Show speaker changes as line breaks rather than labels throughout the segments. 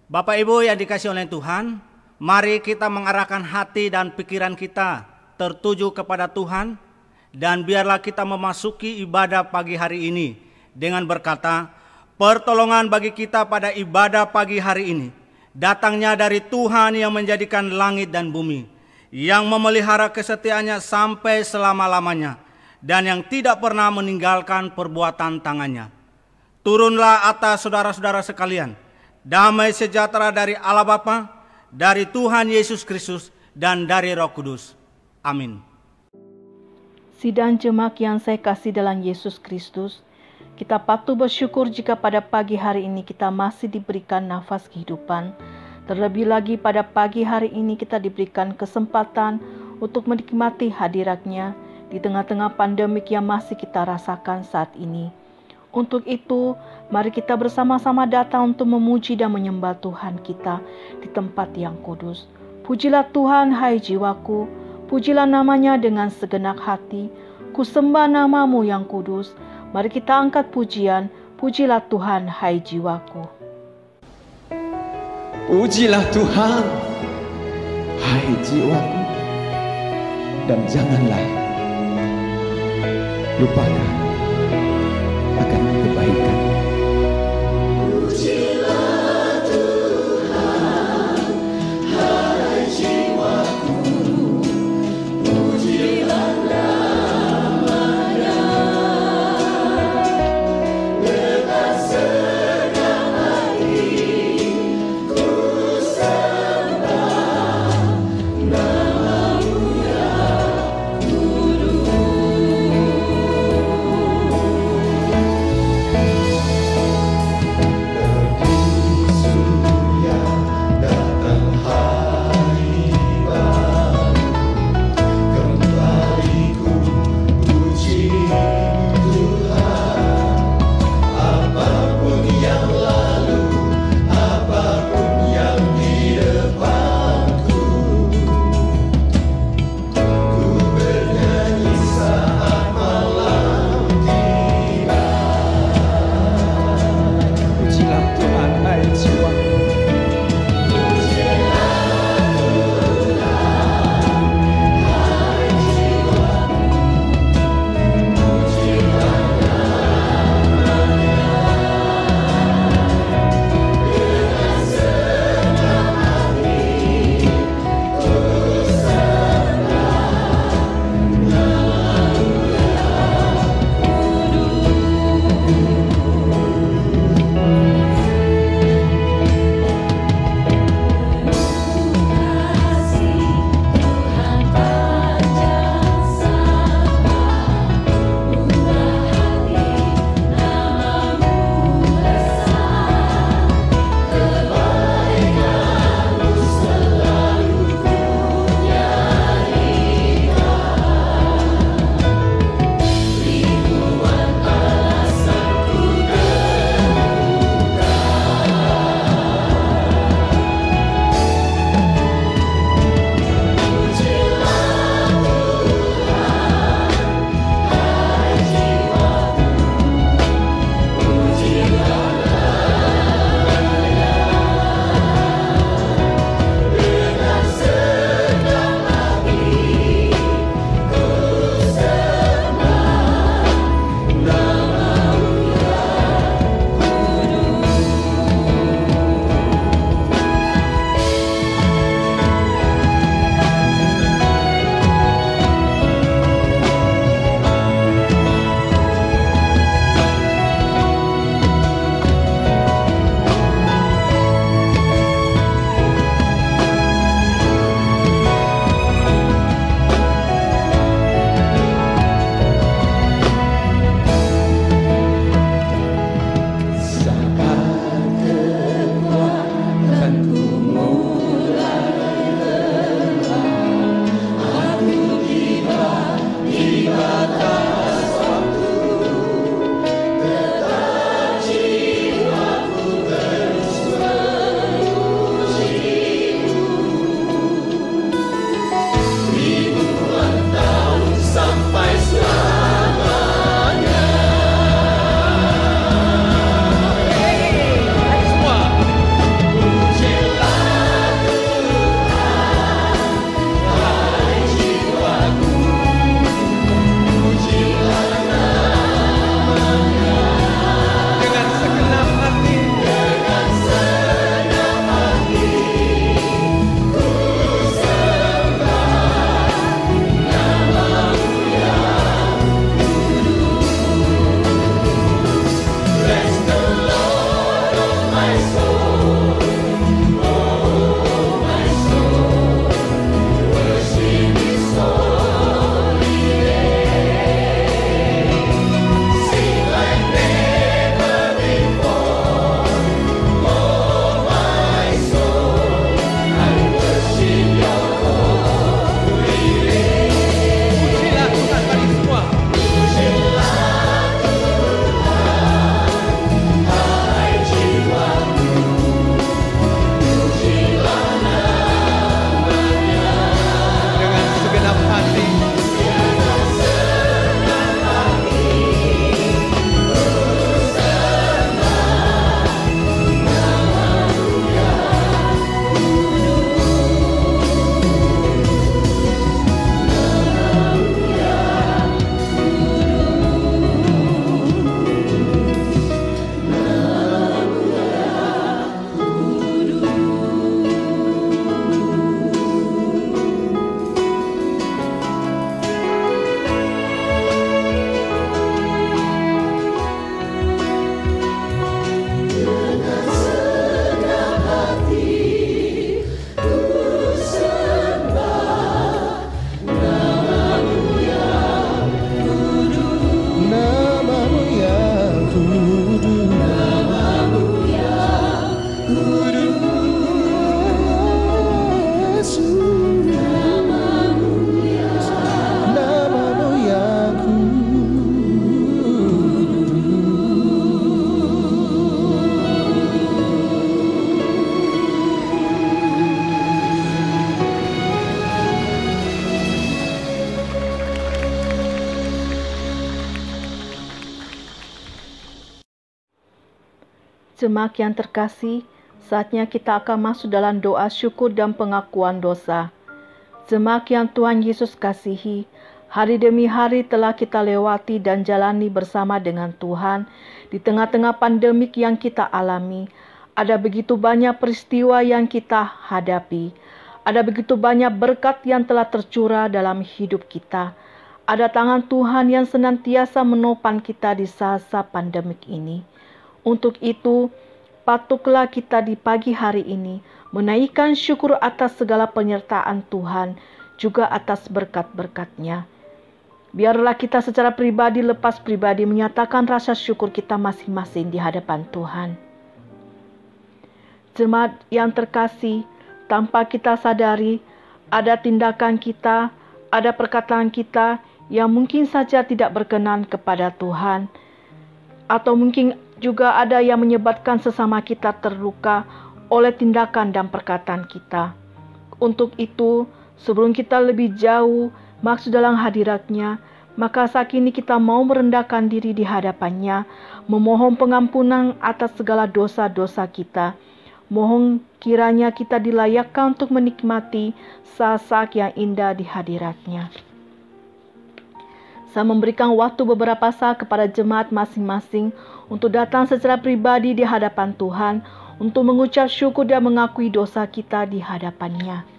Bapak Ibu yang dikasihi oleh Tuhan, mari kita mengarahkan hati dan pikiran kita tertuju kepada Tuhan, dan biarlah kita memasuki ibadah pagi hari ini dengan berkata, pertolongan bagi kita pada ibadah pagi hari ini datangnya dari Tuhan yang menjadikan langit dan bumi, yang memelihara kesetiaannya sampai selama-lamanya, dan yang tidak pernah meninggalkan perbuatan tangannya. Turunlah atas saudara-saudara sekalian damai sejahtera dari Allah Bapa, dari Tuhan Yesus Kristus, dan dari Roh Kudus. Amin.
Sidang jemaat yang saya kasih dalam Yesus Kristus, kita patut bersyukur jika pada pagi hari ini kita masih diberikan nafas kehidupan. Terlebih lagi pada pagi hari ini kita diberikan kesempatan untuk menikmati hadirat-Nya di tengah-tengah pandemik yang masih kita rasakan saat ini. Untuk itu, mari kita bersama-sama datang untuk memuji dan menyembah Tuhan kita di tempat yang kudus. Pujilah Tuhan, hai jiwaku, pujilah namanya dengan segenap hati. Ku sembah namamu yang kudus. Mari kita angkat pujian, pujilah Tuhan, hai jiwaku.
Pujilah Tuhan, hai jiwaku, dan janganlah lupakan akan kebaikan.
Pujilah Tuhan, hai jiwaku, pujilah namanya dengan segenap hati. Ku sembah namamu yang kudus.
jemaat yang terkasih, saatnya kita akan masuk dalam doa syukur dan pengakuan dosa. Jemaat yang Tuhan Yesus kasihi, hari demi hari telah kita lewati dan jalani bersama dengan Tuhan di tengah-tengah pandemik yang kita alami. Ada begitu banyak peristiwa yang kita hadapi. Ada begitu banyak berkat yang telah tercurah dalam hidup kita. Ada tangan Tuhan yang senantiasa menopang kita di saat-saat pandemik ini. Untuk itu, patutlah kita di pagi hari ini menaikkan syukur atas segala penyertaan Tuhan, juga atas berkat-berkat-Nya. Biarlah kita secara pribadi lepas pribadi menyatakan rasa syukur kita masing-masing di hadapan Tuhan. Jemaat yang terkasih, tanpa kita sadari, ada tindakan kita, ada perkataan kita yang mungkin saja tidak berkenan kepada Tuhan, atau mungkin juga ada yang menyebabkan sesama kita terluka oleh tindakan dan perkataan kita. Untuk itu, sebelum kita lebih jauh masuk dalam hadirat-Nya, maka saat ini kita mau merendahkan diri di hadapan-Nya, memohon pengampunan atas segala dosa-dosa kita. Mohon kiranya kita dilayakkan untuk menikmati saat-saat yang indah di hadirat-Nya. Saya memberikan waktu beberapa saat kepada jemaat masing-masing untuk datang secara pribadi di hadapan Tuhan, untuk mengucap syukur dan mengakui dosa kita di hadapan-Nya.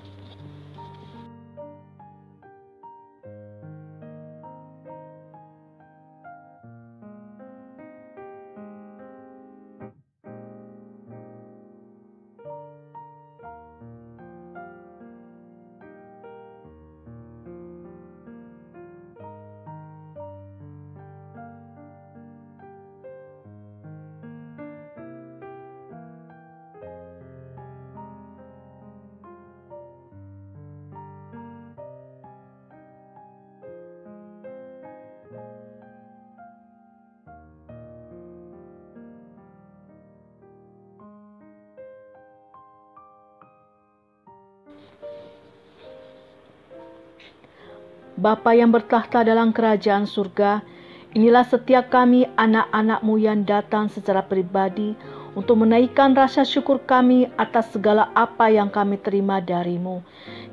Bapa yang bertahta dalam kerajaan surga, inilah setiap kami anak-anak-Mu yang datang secara pribadi untuk menaikkan rasa syukur kami atas segala apa yang kami terima dari-Mu.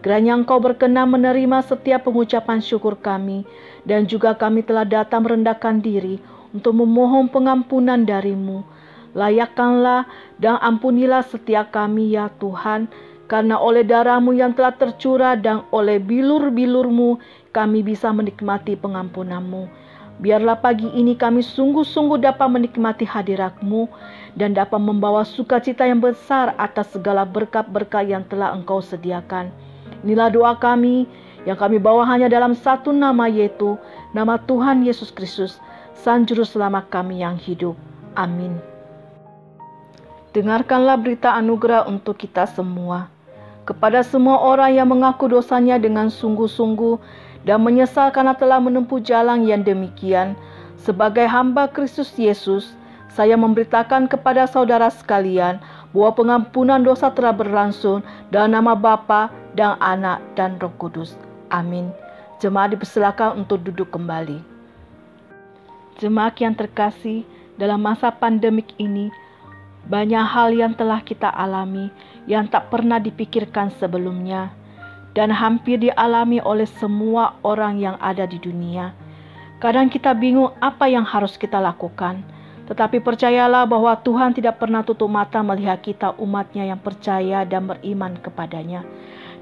Kiranya Engkau berkenan menerima setiap pengucapan syukur kami, dan juga kami telah datang merendahkan diri untuk memohon pengampunan dari-Mu. Layakkanlah dan ampunilah setiap kami ya Tuhan, karena oleh darah-Mu yang telah tercurah dan oleh bilur-bilur-Mu kami bisa menikmati pengampunan-Mu. Biarlah pagi ini kami sungguh-sungguh dapat menikmati hadirat-Mu dan dapat membawa sukacita yang besar atas segala berkat-berkat yang telah Engkau sediakan. Inilah doa kami yang kami bawa hanya dalam satu nama, yaitu nama Tuhan Yesus Kristus, Sang Juru Selamat kami yang hidup. Amin. Dengarkanlah berita anugerah untuk kita semua. Kepada semua orang yang mengaku dosanya dengan sungguh-sungguh dan menyesal karena telah menempuh jalan yang demikian, sebagai hamba Kristus Yesus, saya memberitakan kepada saudara sekalian bahwa pengampunan dosa telah berlangsung dalam nama Bapa dan Anak dan Roh Kudus. Amin. Jemaat dipersilakan untuk duduk kembali. Jemaat yang terkasih, dalam masa pandemik ini, banyak hal yang telah kita alami yang tak pernah dipikirkan sebelumnya dan hampir dialami oleh semua orang yang ada di dunia. Kadang kita bingung apa yang harus kita lakukan, tetapi percayalah bahwa Tuhan tidak pernah tutup mata melihat kita umat-Nya yang percaya dan beriman kepadanya.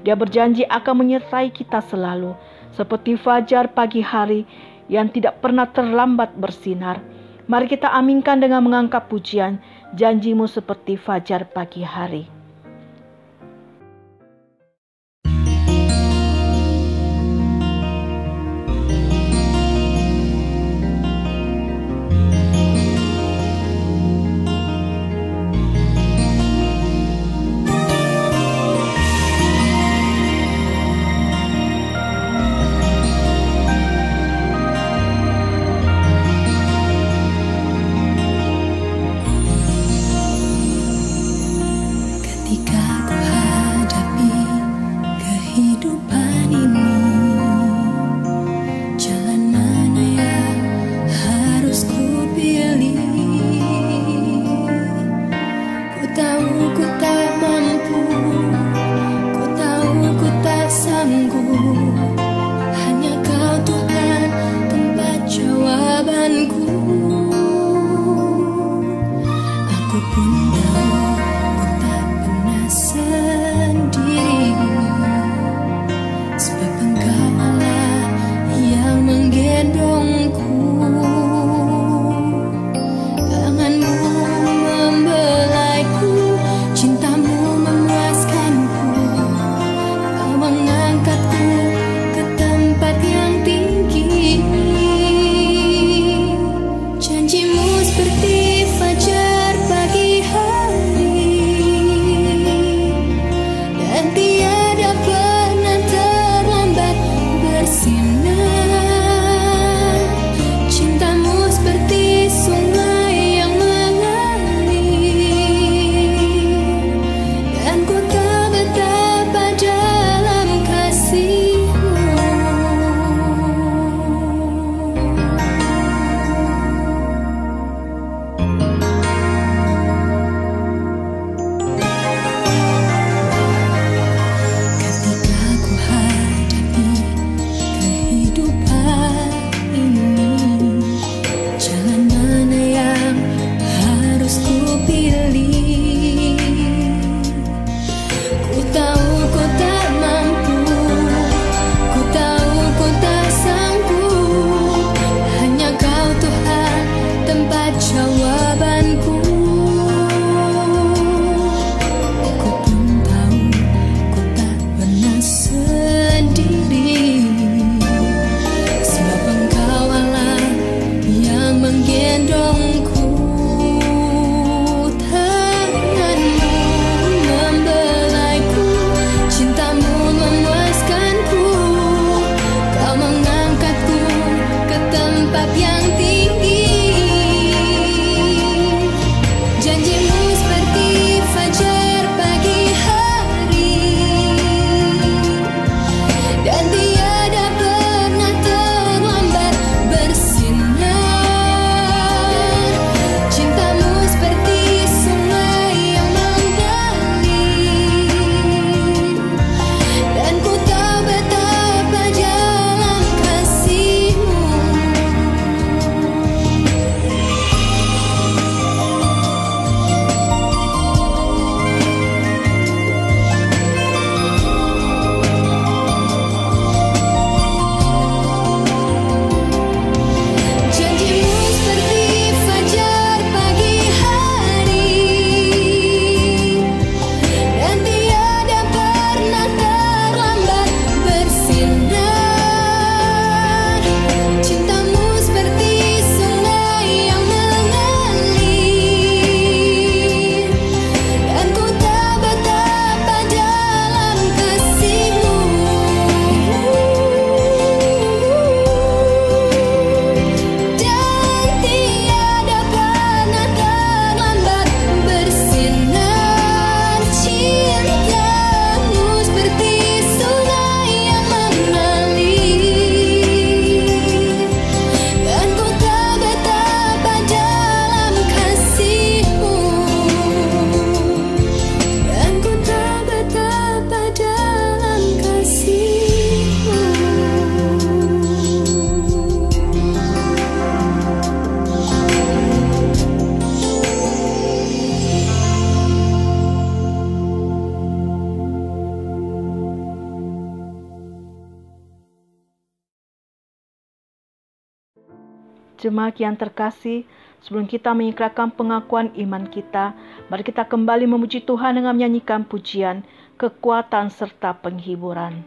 Dia berjanji akan menyertai kita selalu, seperti fajar pagi hari yang tidak pernah terlambat bersinar. Mari kita aminkan dengan mengangkat pujian, janji-Mu seperti fajar pagi hari.
ku tak mampu, ku tahu ku tak sanggup. Hanya Kau Tuhan tempat jawabanku. Aku pun tahu ku tak pernah sendiri, sebab Engkau Allah yang menggendongku. Tanganmu membelaiku, cintamu memuaskanku. Kau mengangkatku ke tempat yang tinggi. Janjimu seperti fajar pagi hari, dan tiada pernah terlambat bersinar. Cintamu seperti sungai yang mengalir, dan ku tahu betapa dalam kasih-Mu. Ketika ku hadapi kehidupan ini, jalan mana yang harus ku pilih? Ku tahu ku tak mampu, ku tahu ku tak sanggup. Hanya Kau Tuhan tempat jawabanku. Ku pun tahu ku tak pernah sendiri, sebab Engkau Allah yang menggendongku. Tanganmu membelaiku, cintamu memuaskanku. Kau mengangkatku ke tempat yang tinggi. Janjimu seperti fajar pagi hari, dan tiada pernah terlambat bersinar. Cintamu seperti sungai yang mengalir, dan ku tahu betapa dalam kasih-Mu. Janjimu seperti fajar pagi hari, dan tiada pernah terlambat bersinar. Cintamu seperti sungai yang mengalir, dan ku tahu betapa dalam kasih-Mu. Dan tiada pernah terlambat bersinar. Cintamu seperti sungai yang mengalir, dan ku tahu betapa dalam kasih-Mu. Dan ku tahu betapa dalam kasih-Mu.
Jemaat yang terkasih, sebelum kita mengikrarkan pengakuan iman kita, mari kita kembali memuji Tuhan dengan menyanyikan pujian, kekuatan serta penghiburan.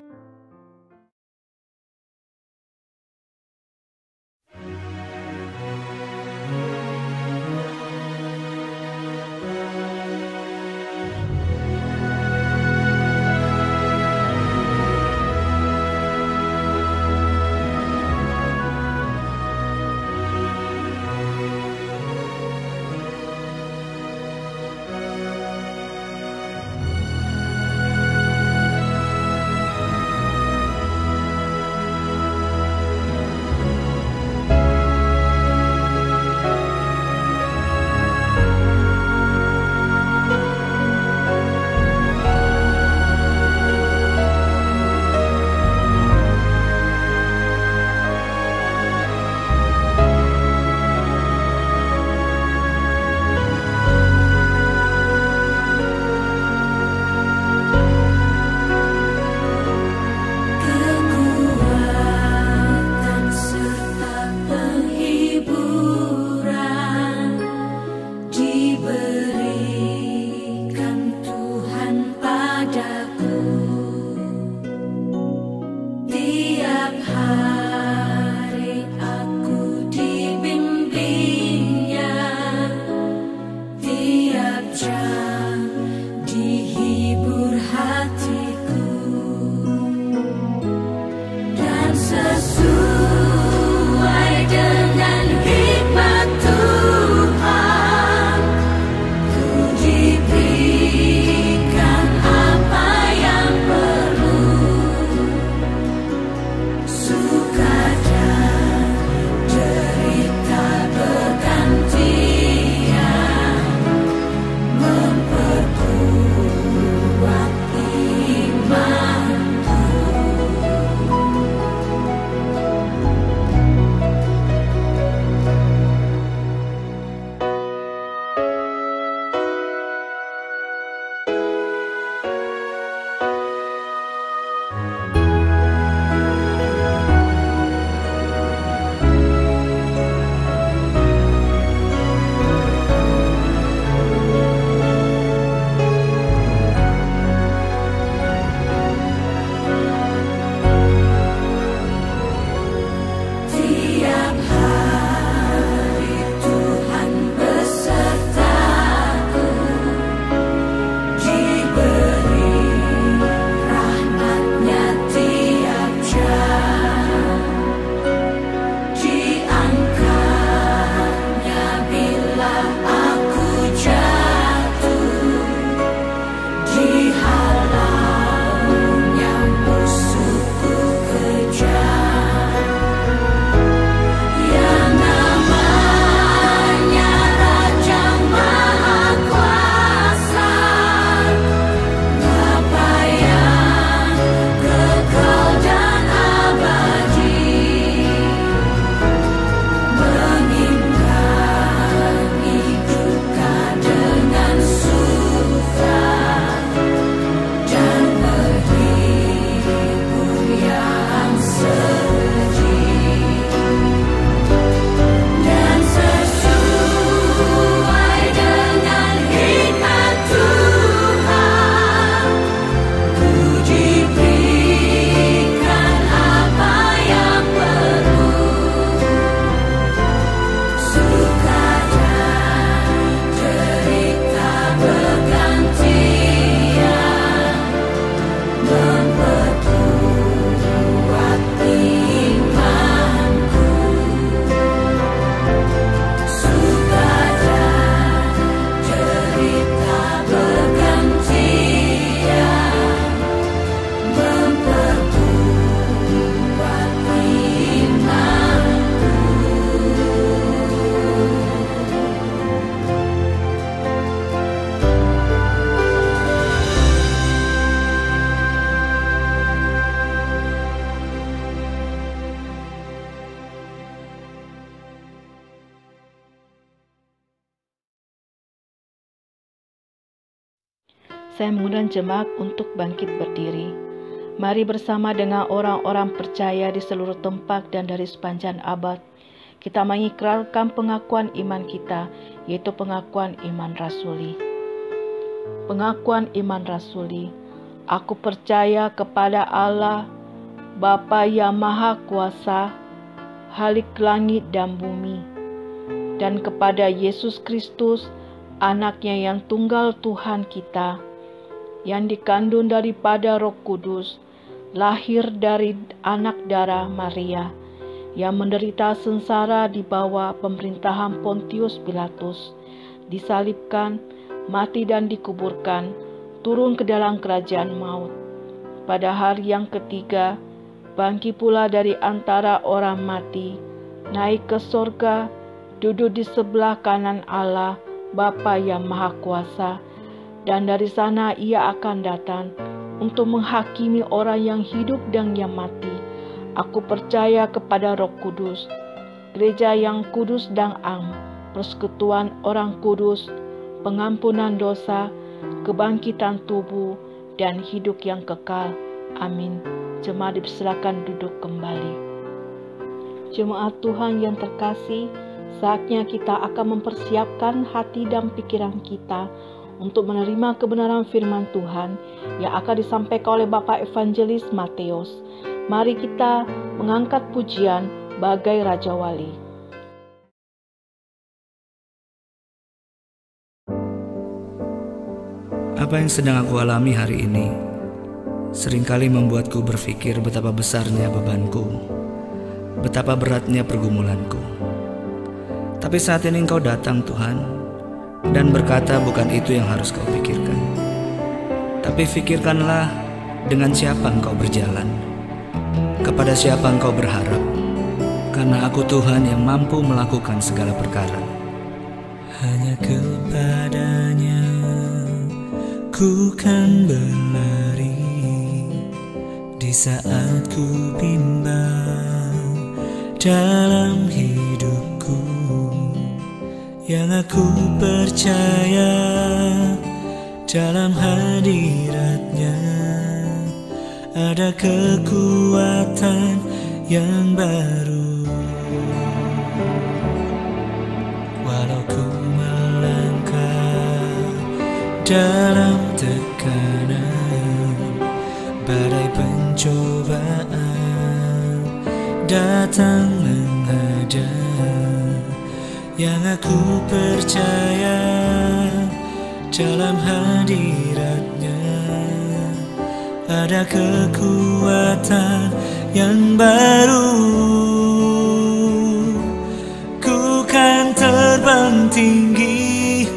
Saya mengundang jemaat untuk bangkit berdiri. Mari bersama dengan orang-orang percaya di seluruh tempat dan dari sepanjang abad, kita mengikrarkan pengakuan iman kita, yaitu pengakuan iman rasuli. Pengakuan iman rasuli. Aku percaya kepada Allah, Bapa yang Maha Kuasa, Khalik langit dan bumi, dan kepada Yesus Kristus, Anaknya yang tunggal Tuhan kita, yang dikandung daripada Roh Kudus, lahir dari anak darah Maria, yang menderita sengsara di bawah pemerintahan Pontius Pilatus, disalibkan, mati dan dikuburkan, turun ke dalam kerajaan maut. Pada hari yang ketiga, bangkit pula dari antara orang mati, naik ke sorga, duduk di sebelah kanan Allah, Bapa yang Maha Kuasa, dan dari sana ia akan datang untuk menghakimi orang yang hidup dan yang mati. Aku percaya kepada Roh Kudus, gereja yang kudus dan am, persekutuan orang kudus, pengampunan dosa, kebangkitan tubuh, dan hidup yang kekal. Amin. Jemaat dipersilakan duduk kembali. Jemaat Tuhan yang terkasih, saatnya kita akan mempersiapkan hati dan pikiran kita untuk menerima kebenaran firman Tuhan yang akan disampaikan oleh Bapak Evangelis Matius. Mari kita mengangkat pujian bagai Raja Wali.
Apa yang sedang aku alami hari ini seringkali membuatku berpikir betapa besarnya bebanku, betapa beratnya pergumulanku. Tapi saat ini Engkau datang Tuhan, dan berkata bukan itu yang harus kau pikirkan. Tapi pikirkanlah dengan siapa engkau berjalan, kepada siapa engkau berharap, karena aku Tuhan yang mampu melakukan segala perkara.
Hanya kepadanya ku kan berlari di saat ku bimbang dalam hidupku. Yang aku percaya dalam hadiratnya ada kekuatan yang baru. Walau ku melangkah dalam tekanan, badai pencobaan datang menghadang, yang aku percaya dalam hadiratnya ada kekuatan yang baru. Ku kan terbang tinggi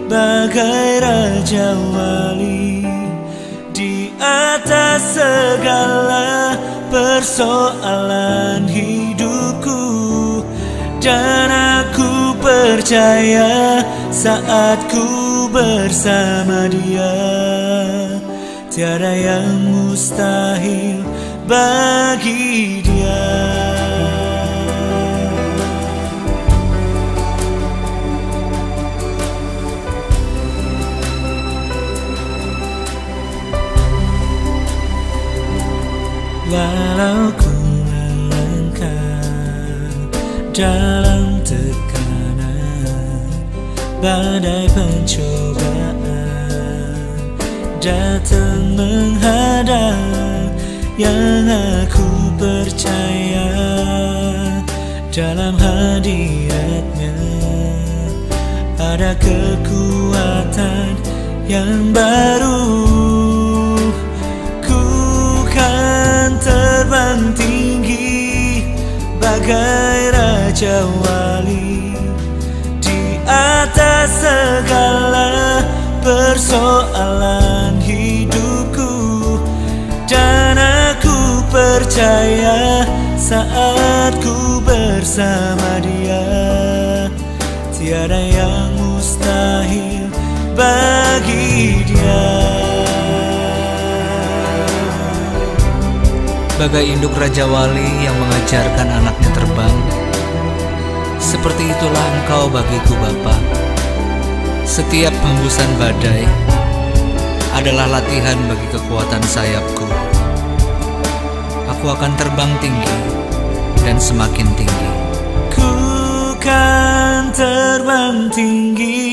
bagai Raja Wali di atas segala persoalan hidupku. Dan aku percaya saat ku bersama Dia, tiada yang mustahil bagi Dia. Walau ku dalam tekanan, badai pencobaan datang menghadang, yang aku percaya dalam hadiratnya ada kekuatan yang baru. Ku kan terbang tinggi bagai Raja Wali di atas segala persoalan hidupku. Dan aku percaya saat ku bersama Dia, tiada yang mustahil bagi Dia.
Bagai induk Raja Wali yang mengajarkan anaknya terbang, seperti itulah Engkau bagiku Bapa. Setiap hembusan badai, adalah latihan bagi kekuatan sayapku. Aku akan terbang tinggi dan semakin tinggi.
Ku kan terbang tinggi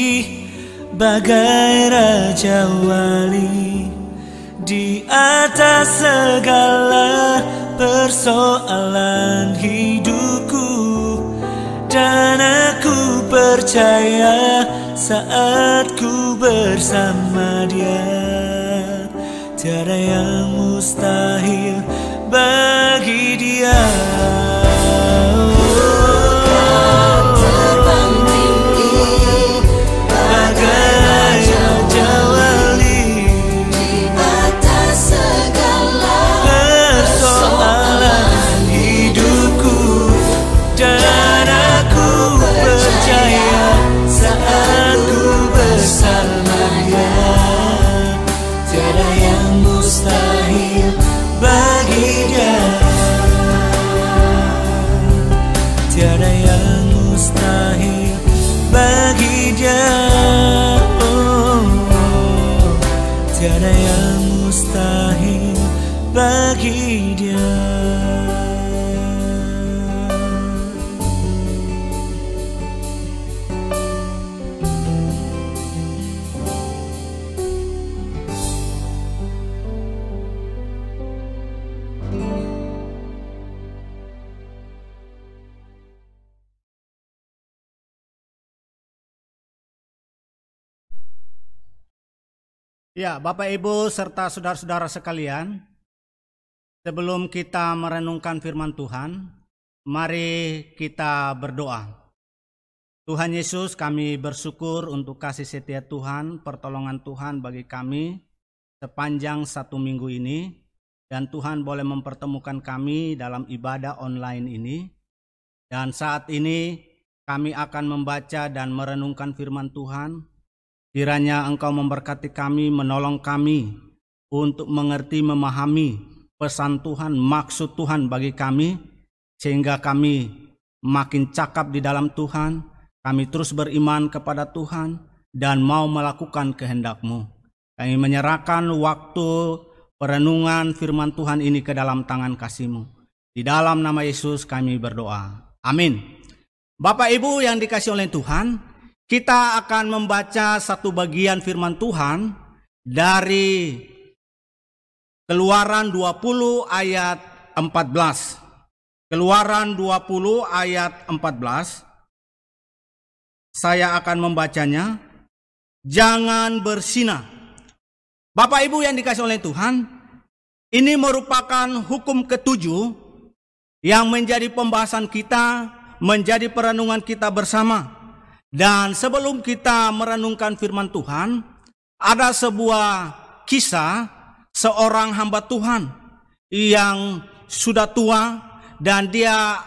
bagai Raja Wali, di atas segala persoalan hidupku. Dan aku percaya saat ku bersama Dia, tiada yang mustahil bagi Dia. Tiada yang mustahil bagi Dia, tiada yang mustahil bagi Dia.
Ya, Bapak Ibu serta saudara-saudara sekalian, sebelum kita merenungkan firman Tuhan, mari kita berdoa. Tuhan Yesus, kami bersyukur untuk kasih setia Tuhan, pertolongan Tuhan bagi kami sepanjang 1 minggu ini, dan Tuhan boleh mempertemukan kami dalam ibadah online ini. Dan saat ini kami akan membaca dan merenungkan firman Tuhan. Kiranya Engkau memberkati kami, menolong kami untuk mengerti, memahami pesan Tuhan, maksud Tuhan bagi kami, sehingga kami makin cakap di dalam Tuhan, kami terus beriman kepada Tuhan, dan mau melakukan kehendak-Mu. Kami menyerahkan waktu perenungan firman Tuhan ini ke dalam tangan kasih-Mu. Di dalam nama Yesus kami berdoa. Amin. Bapak Ibu yang dikasihi oleh Tuhan, kita akan membaca satu bagian firman Tuhan dari Keluaran 20 ayat 14. Keluaran 20 ayat 14. Saya akan membacanya. Jangan bersinah. Bapak Ibu yang dikasihi oleh Tuhan, ini merupakan hukum ketujuh yang menjadi pembahasan kita, menjadi perenungan kita bersama. Dan sebelum kita merenungkan firman Tuhan, ada sebuah kisah seorang hamba Tuhan yang sudah tua, dan dia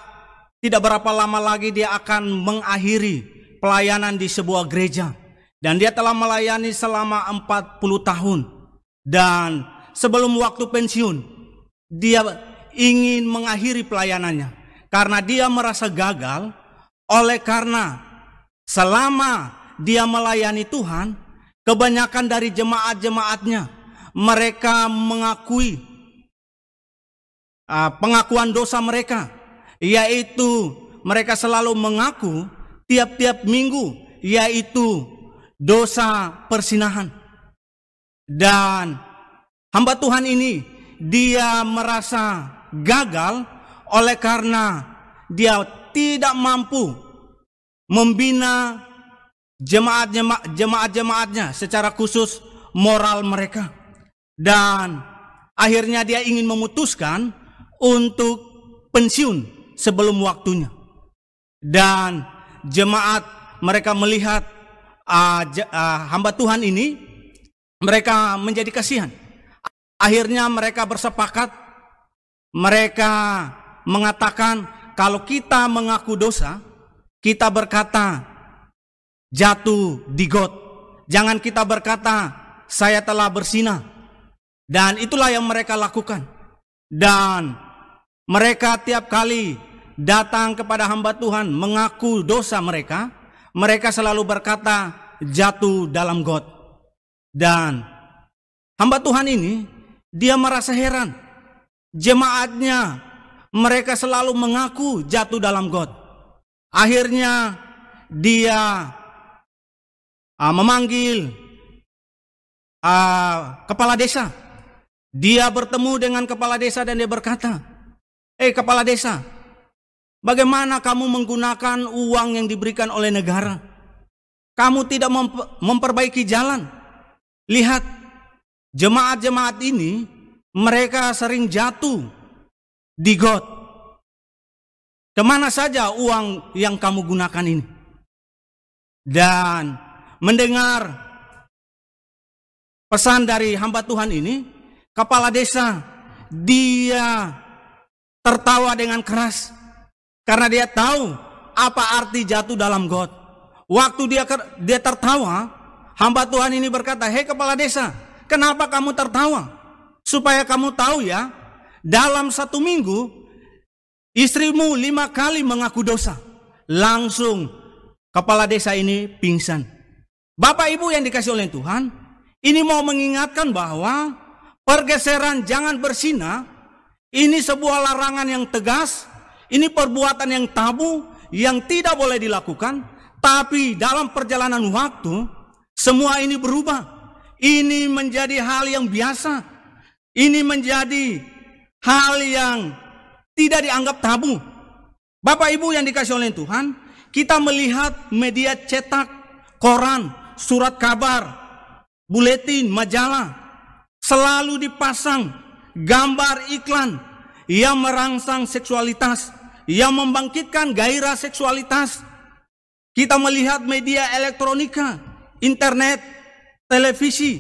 tidak berapa lama lagi dia akan mengakhiri pelayanan di sebuah gereja. Dan dia telah melayani selama 40 tahun. Dan sebelum waktu pensiun, dia ingin mengakhiri pelayanannya karena dia merasa gagal, oleh karena selama dia melayani Tuhan, kebanyakan dari jemaat-jemaatnya mereka mengakui pengakuan dosa mereka, yaitu mereka selalu mengaku tiap-tiap minggu, yaitu dosa persinahan. Dan hamba Tuhan ini dia merasa gagal oleh karena dia tidak mampu membina jemaat-jemaatnya, secara khusus moral mereka. Dan akhirnya dia ingin memutuskan untuk pensiun sebelum waktunya. Dan jemaat mereka melihat hamba Tuhan ini, mereka menjadi kasihan. Akhirnya mereka bersepakat, mereka mengatakan kalau kita mengaku dosa, kita berkata jatuh di got. Jangan kita berkata saya telah bersinah. Dan itulah yang mereka lakukan. Dan mereka tiap kali datang kepada hamba Tuhan mengaku dosa mereka, mereka selalu berkata jatuh dalam got. Dan hamba Tuhan ini, dia merasa heran. Jemaatnya, mereka selalu mengaku jatuh dalam got. Akhirnya dia memanggil kepala desa. Dia bertemu dengan kepala desa dan dia berkata, kepala desa, bagaimana kamu menggunakan uang yang diberikan oleh negara? Kamu tidak memperbaiki jalan. Lihat, jemaat-jemaat ini, mereka sering jatuh di got. Kemana saja uang yang kamu gunakan ini? Dan mendengar pesan dari hamba Tuhan ini, kepala desa, dia tertawa dengan keras. Karena dia tahu apa arti jatuh dalam got. Waktu dia tertawa, hamba Tuhan ini berkata, "Hei kepala desa, kenapa kamu tertawa? Supaya kamu tahu ya, dalam 1 minggu, istrimu 5 kali mengaku dosa." Langsung kepala desa ini pingsan. Bapak Ibu yang dikasih oleh Tuhan, ini mau mengingatkan bahwa pergeseran jangan bersinah, ini sebuah larangan yang tegas, ini perbuatan yang tabu, yang tidak boleh dilakukan. Tapi dalam perjalanan waktu, semua ini berubah. Ini menjadi hal yang biasa. Ini menjadi hal yang tidak dianggap tabu. Bapak Ibu yang dikasih oleh Tuhan, kita melihat media cetak, koran, surat kabar, buletin, majalah, selalu dipasang gambar iklan yang merangsang seksualitas, yang membangkitkan gairah seksualitas. Kita melihat media elektronika, internet, televisi,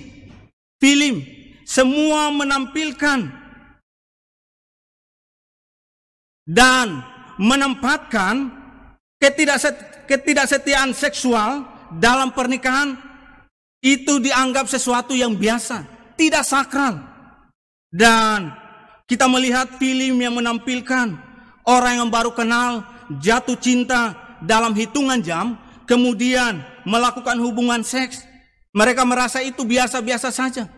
film, semua menampilkan dan menempatkan ketidaksetiaan seksual dalam pernikahan. Itu dianggap sesuatu yang biasa, tidak sakral. Dan kita melihat film yang menampilkan orang yang baru kenal jatuh cinta dalam hitungan jam, kemudian melakukan hubungan seks. Mereka merasa itu biasa-biasa saja.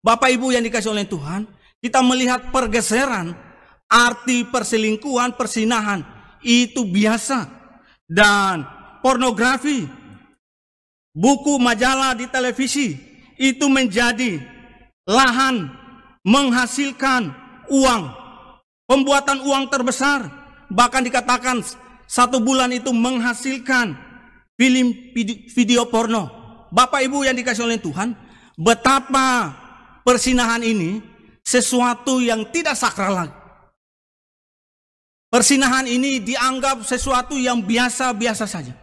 Bapak Ibu yang dikasih oleh Tuhan, kita melihat pergeseran arti perselingkuhan, persinahan itu biasa. Dan pornografi, buku, majalah di televisi itu menjadi lahan menghasilkan uang, pembuatan uang terbesar. Bahkan dikatakan 1 bulan itu menghasilkan film video porno. Bapak Ibu yang dikasih oleh Tuhan, betapa persinahan ini sesuatu yang tidak sakral lagi. Persinahan ini dianggap sesuatu yang biasa-biasa saja.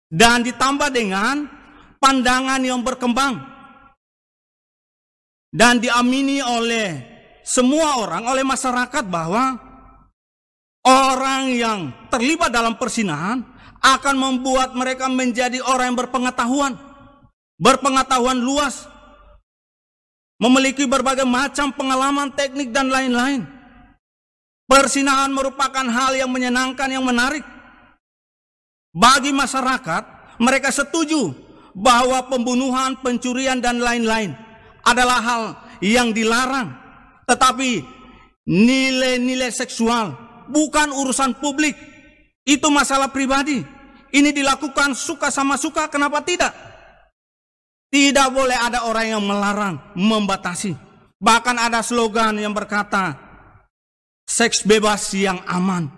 Dan ditambah dengan pandangan yang berkembang dan diamini oleh semua orang, oleh masyarakat, bahwa orang yang terlibat dalam persinahan akan membuat mereka menjadi orang yang berpengetahuan luas, memiliki berbagai macam pengalaman, teknik, dan lain-lain. Persinahan merupakan hal yang menyenangkan, yang menarik. Bagi masyarakat, mereka setuju bahwa pembunuhan, pencurian, dan lain-lain adalah hal yang dilarang. Tetapi nilai-nilai seksual bukan urusan publik. Itu masalah pribadi. Ini dilakukan suka sama suka, kenapa tidak? Tidak boleh ada orang yang melarang, membatasi. Bahkan ada slogan yang berkata, seks bebas yang aman.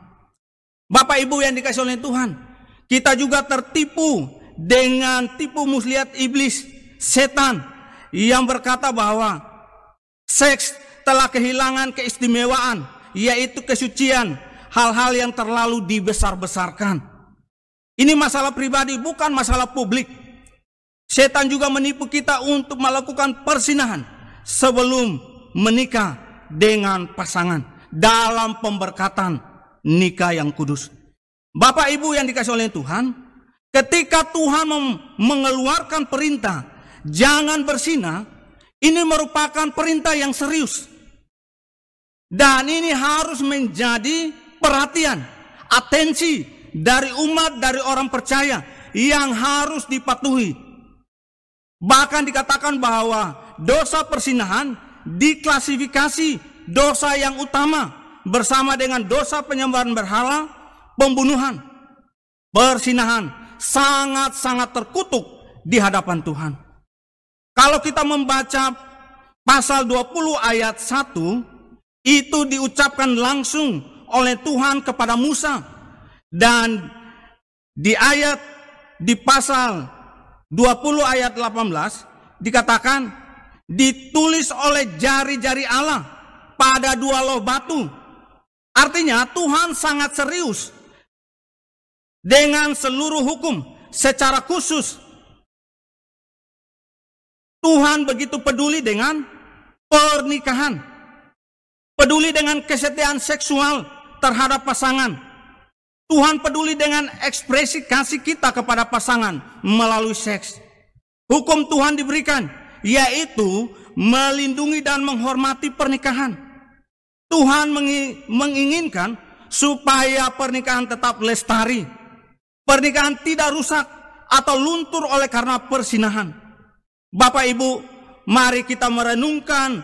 Bapak Ibu yang dikasih oleh Tuhan, kita juga tertipu dengan tipu muslihat iblis, setan, yang berkata bahwa seks telah kehilangan keistimewaan, yaitu kesucian, hal-hal yang terlalu dibesar-besarkan. Ini masalah pribadi, bukan masalah publik. Setan juga menipu kita untuk melakukan persinahan sebelum menikah dengan pasangan dalam pemberkatan nikah yang kudus. Bapak Ibu yang dikasih oleh Tuhan, ketika Tuhan mengeluarkan perintah jangan bersinah, ini merupakan perintah yang serius. Dan ini harus menjadi perhatian, atensi dari umat, dari orang percaya yang harus dipatuhi. Bahkan dikatakan bahwa dosa perzinahan diklasifikasi dosa yang utama bersama dengan dosa penyembahan berhala, pembunuhan. Perzinahan sangat-sangat terkutuk di hadapan Tuhan. Kalau kita membaca pasal 20 ayat 1, itu diucapkan langsung oleh Tuhan kepada Musa. Dan di pasal 20 ayat 18 dikatakan ditulis oleh jari-jari Allah pada 2 loh batu. Artinya Tuhan sangat serius dengan seluruh hukum. Secara khusus Tuhan begitu peduli dengan pernikahan, peduli dengan kesetiaan seksual terhadap pasangan. Tuhan peduli dengan ekspresi kasih kita kepada pasangan melalui seks. Hukum Tuhan diberikan, yaitu melindungi dan menghormati pernikahan. Tuhan menginginkan supaya pernikahan tetap lestari. Pernikahan tidak rusak atau luntur oleh karena perzinahan. Bapak Ibu, mari kita merenungkan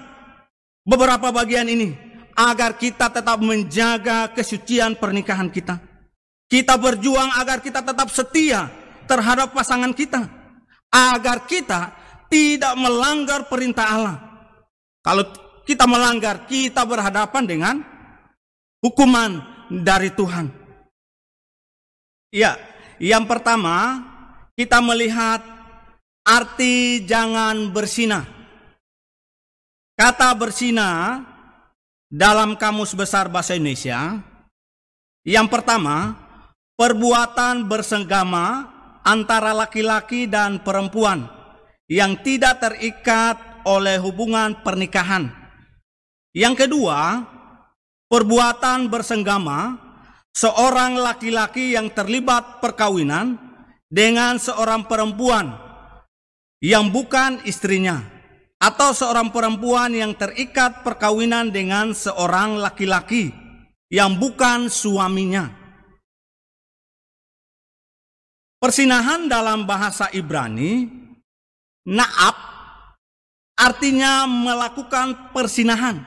beberapa bagian ini agar kita tetap menjaga kesucian pernikahan kita. Kita berjuang agar kita tetap setia terhadap pasangan kita, agar kita tidak melanggar perintah Allah. Kalau kita melanggar, kita berhadapan dengan hukuman dari Tuhan. Ya, yang pertama kita melihat arti jangan bersinah. Kata bersinah dalam Kamus Besar Bahasa Indonesia, yang pertama, perbuatan bersenggama antara laki-laki dan perempuan yang tidak terikat oleh hubungan pernikahan. Yang kedua, perbuatan bersenggama seorang laki-laki yang terlibat perkawinan dengan seorang perempuan yang bukan istrinya, atau seorang perempuan yang terikat perkawinan dengan seorang laki-laki yang bukan suaminya. Persinahan dalam bahasa Ibrani, na'ab, artinya melakukan persinahan.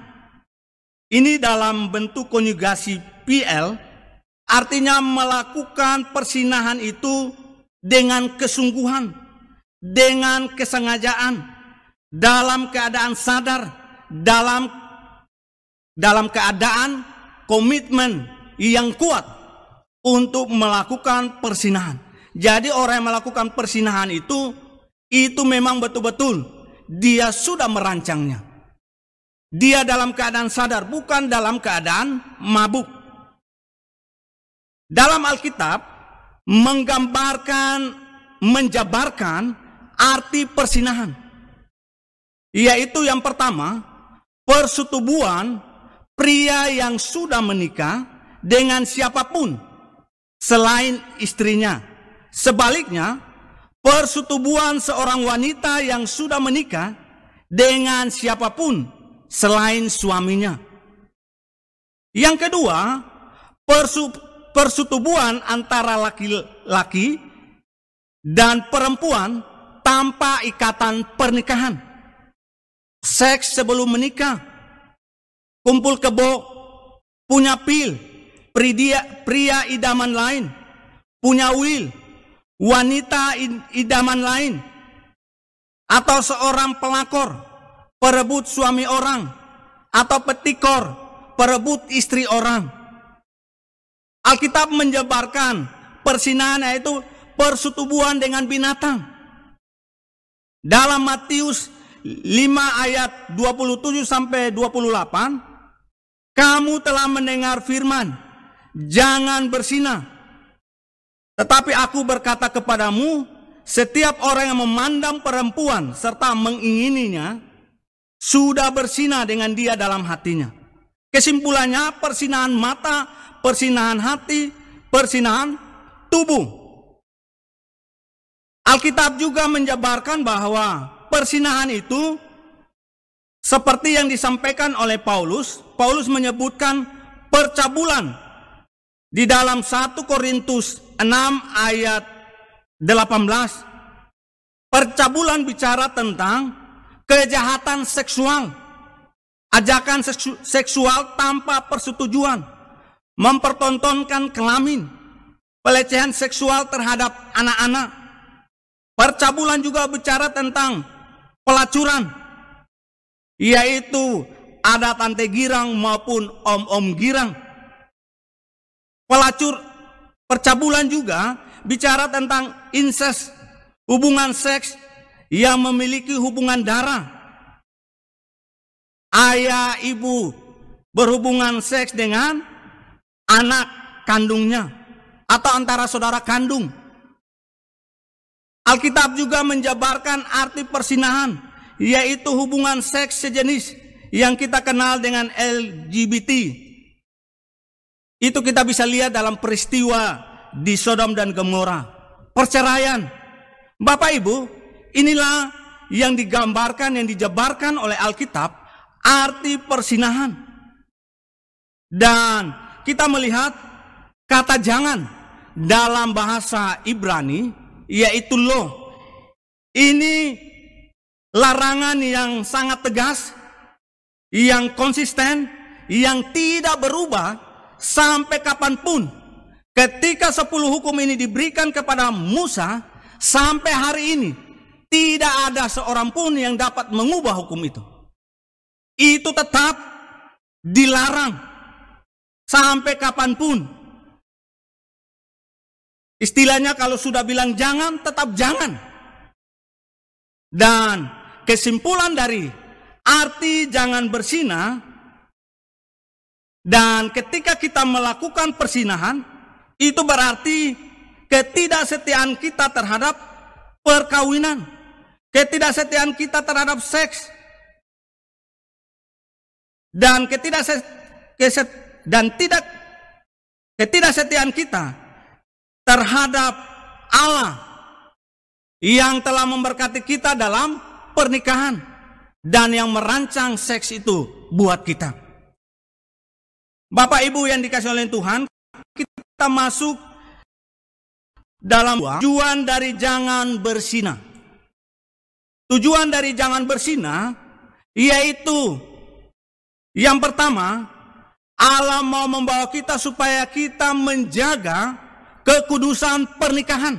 Ini dalam bentuk konjugasi PL, artinya melakukan persinahan itu dengan kesungguhan, dengan kesengajaan, dalam keadaan sadar, dalam keadaan komitmen yang kuat untuk melakukan persinahan. Jadi orang yang melakukan persinahan itu memang betul-betul dia sudah merancangnya. Dia dalam keadaan sadar, bukan dalam keadaan mabuk. Dalam Alkitab menjabarkan arti persinahan, yaitu yang pertama, persetubuhan pria yang sudah menikah dengan siapapun selain istrinya. Sebaliknya, persetubuhan seorang wanita yang sudah menikah dengan siapapun selain suaminya. Yang kedua, persetubuhan antara laki-laki dan perempuan tanpa ikatan pernikahan. Seks sebelum menikah, kumpul kebo, punya pil, pria idaman lain, punya wil, wanita idaman lain, atau seorang pelakor perebut suami orang, atau petikor perebut istri orang. Alkitab menjabarkan persinahan yaitu persetubuhan dengan binatang. Dalam Matius 5 ayat 27 sampai 28, kamu telah mendengar firman, jangan bersinah. Tetapi aku berkata kepadamu, setiap orang yang memandang perempuan serta mengingininya, sudah bersinah dengan dia dalam hatinya. Kesimpulannya, persinahan mata, persinahan hati, persinahan tubuh. Alkitab juga menjabarkan bahwa persinahan itu seperti yang disampaikan oleh Paulus. Paulus menyebutkan percabulan di dalam 1 Korintus 6 ayat 18. Percabulan bicara tentang kejahatan seksual, ajakan seksual tanpa persetujuan, mempertontonkan kelamin, pelecehan seksual terhadap anak-anak. Percabulan juga bicara tentang pelacuran, yaitu ada tante girang maupun om-om girang. Percabulan juga bicara tentang incest, hubungan seks yang memiliki hubungan darah. Ayah ibu berhubungan seks dengan anak kandungnya atau antara saudara kandung. Alkitab juga menjabarkan arti persinahan, yaitu hubungan seks sejenis yang kita kenal dengan LGBT. Itu kita bisa lihat dalam peristiwa di Sodom dan Gomora. Perceraian. Bapak Ibu, inilah yang digambarkan, yang dijabarkan oleh Alkitab, arti persinahan. Dan kita melihat kata jangan dalam bahasa Ibrani, yaitu lo. Ini larangan yang sangat tegas, yang konsisten, yang tidak berubah sampai kapanpun. Ketika 10 hukum ini diberikan kepada Musa, sampai hari ini tidak ada seorang pun yang dapat mengubah hukum itu. Itu tetap dilarang sampai kapanpun. Istilahnya kalau sudah bilang jangan, tetap jangan. Dan kesimpulan dari arti jangan berzina, dan ketika kita melakukan persinahan, itu berarti ketidaksetiaan kita terhadap perkawinan, ketidaksetiaan kita terhadap seks, dan ketidaksetiaan kita terhadap Allah yang telah memberkati kita dalam pernikahan dan yang merancang seks itu buat kita. Bapak Ibu yang dikasihi oleh Tuhan, kita masuk dalam tujuan dari jangan berzina. Tujuan dari jangan berzina yaitu yang pertama, Allah mau membawa kita supaya kita menjaga kekudusan pernikahan.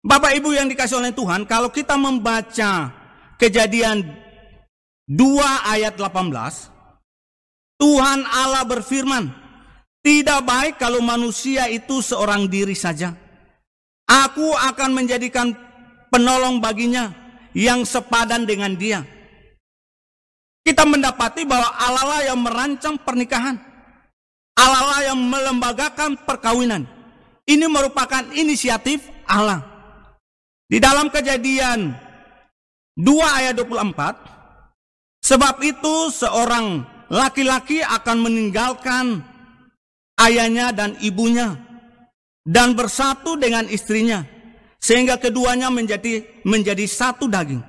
Bapak Ibu yang dikasihi oleh Tuhan, kalau kita membaca Kejadian 2 ayat 18, Tuhan Allah berfirman, tidak baik kalau manusia itu seorang diri saja. Aku akan menjadikan penolong baginya yang sepadan dengan dia. Kita mendapati bahwa Allah lah yang merancang pernikahan. Allah lah yang melembagakan perkawinan. Ini merupakan inisiatif Allah. Di dalam Kejadian 2 ayat 24, sebab itu seorang laki-laki akan meninggalkan ayahnya dan ibunya dan bersatu dengan istrinya, sehingga keduanya menjadi satu daging.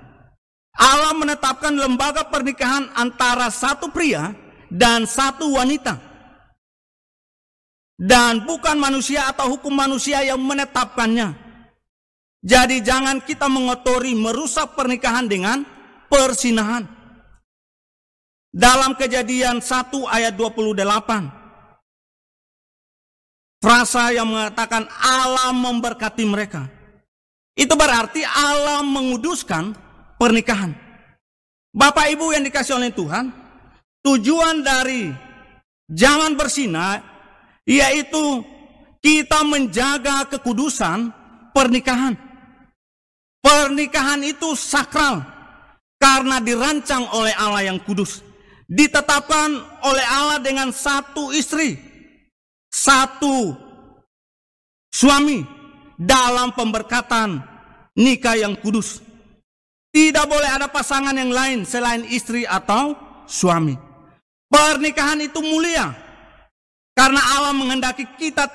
Allah menetapkan lembaga pernikahan antara satu pria dan satu wanita. Dan bukan manusia atau hukum manusia yang menetapkannya. Jadi jangan kita mengotori, merusak pernikahan dengan persinahan. Dalam Kejadian 1 ayat 28, frasa yang mengatakan Allah memberkati mereka, itu berarti Allah menguduskan pernikahan. Bapak Ibu yang dikasihi oleh Tuhan, tujuan dari jangan berzina yaitu kita menjaga kekudusan pernikahan. Pernikahan itu sakral karena dirancang oleh Allah yang kudus. Ditetapkan oleh Allah dengan satu istri, satu suami dalam pemberkatan nikah yang kudus. Tidak boleh ada pasangan yang lain selain istri atau suami. Pernikahan itu mulia karena Allah menghendaki kita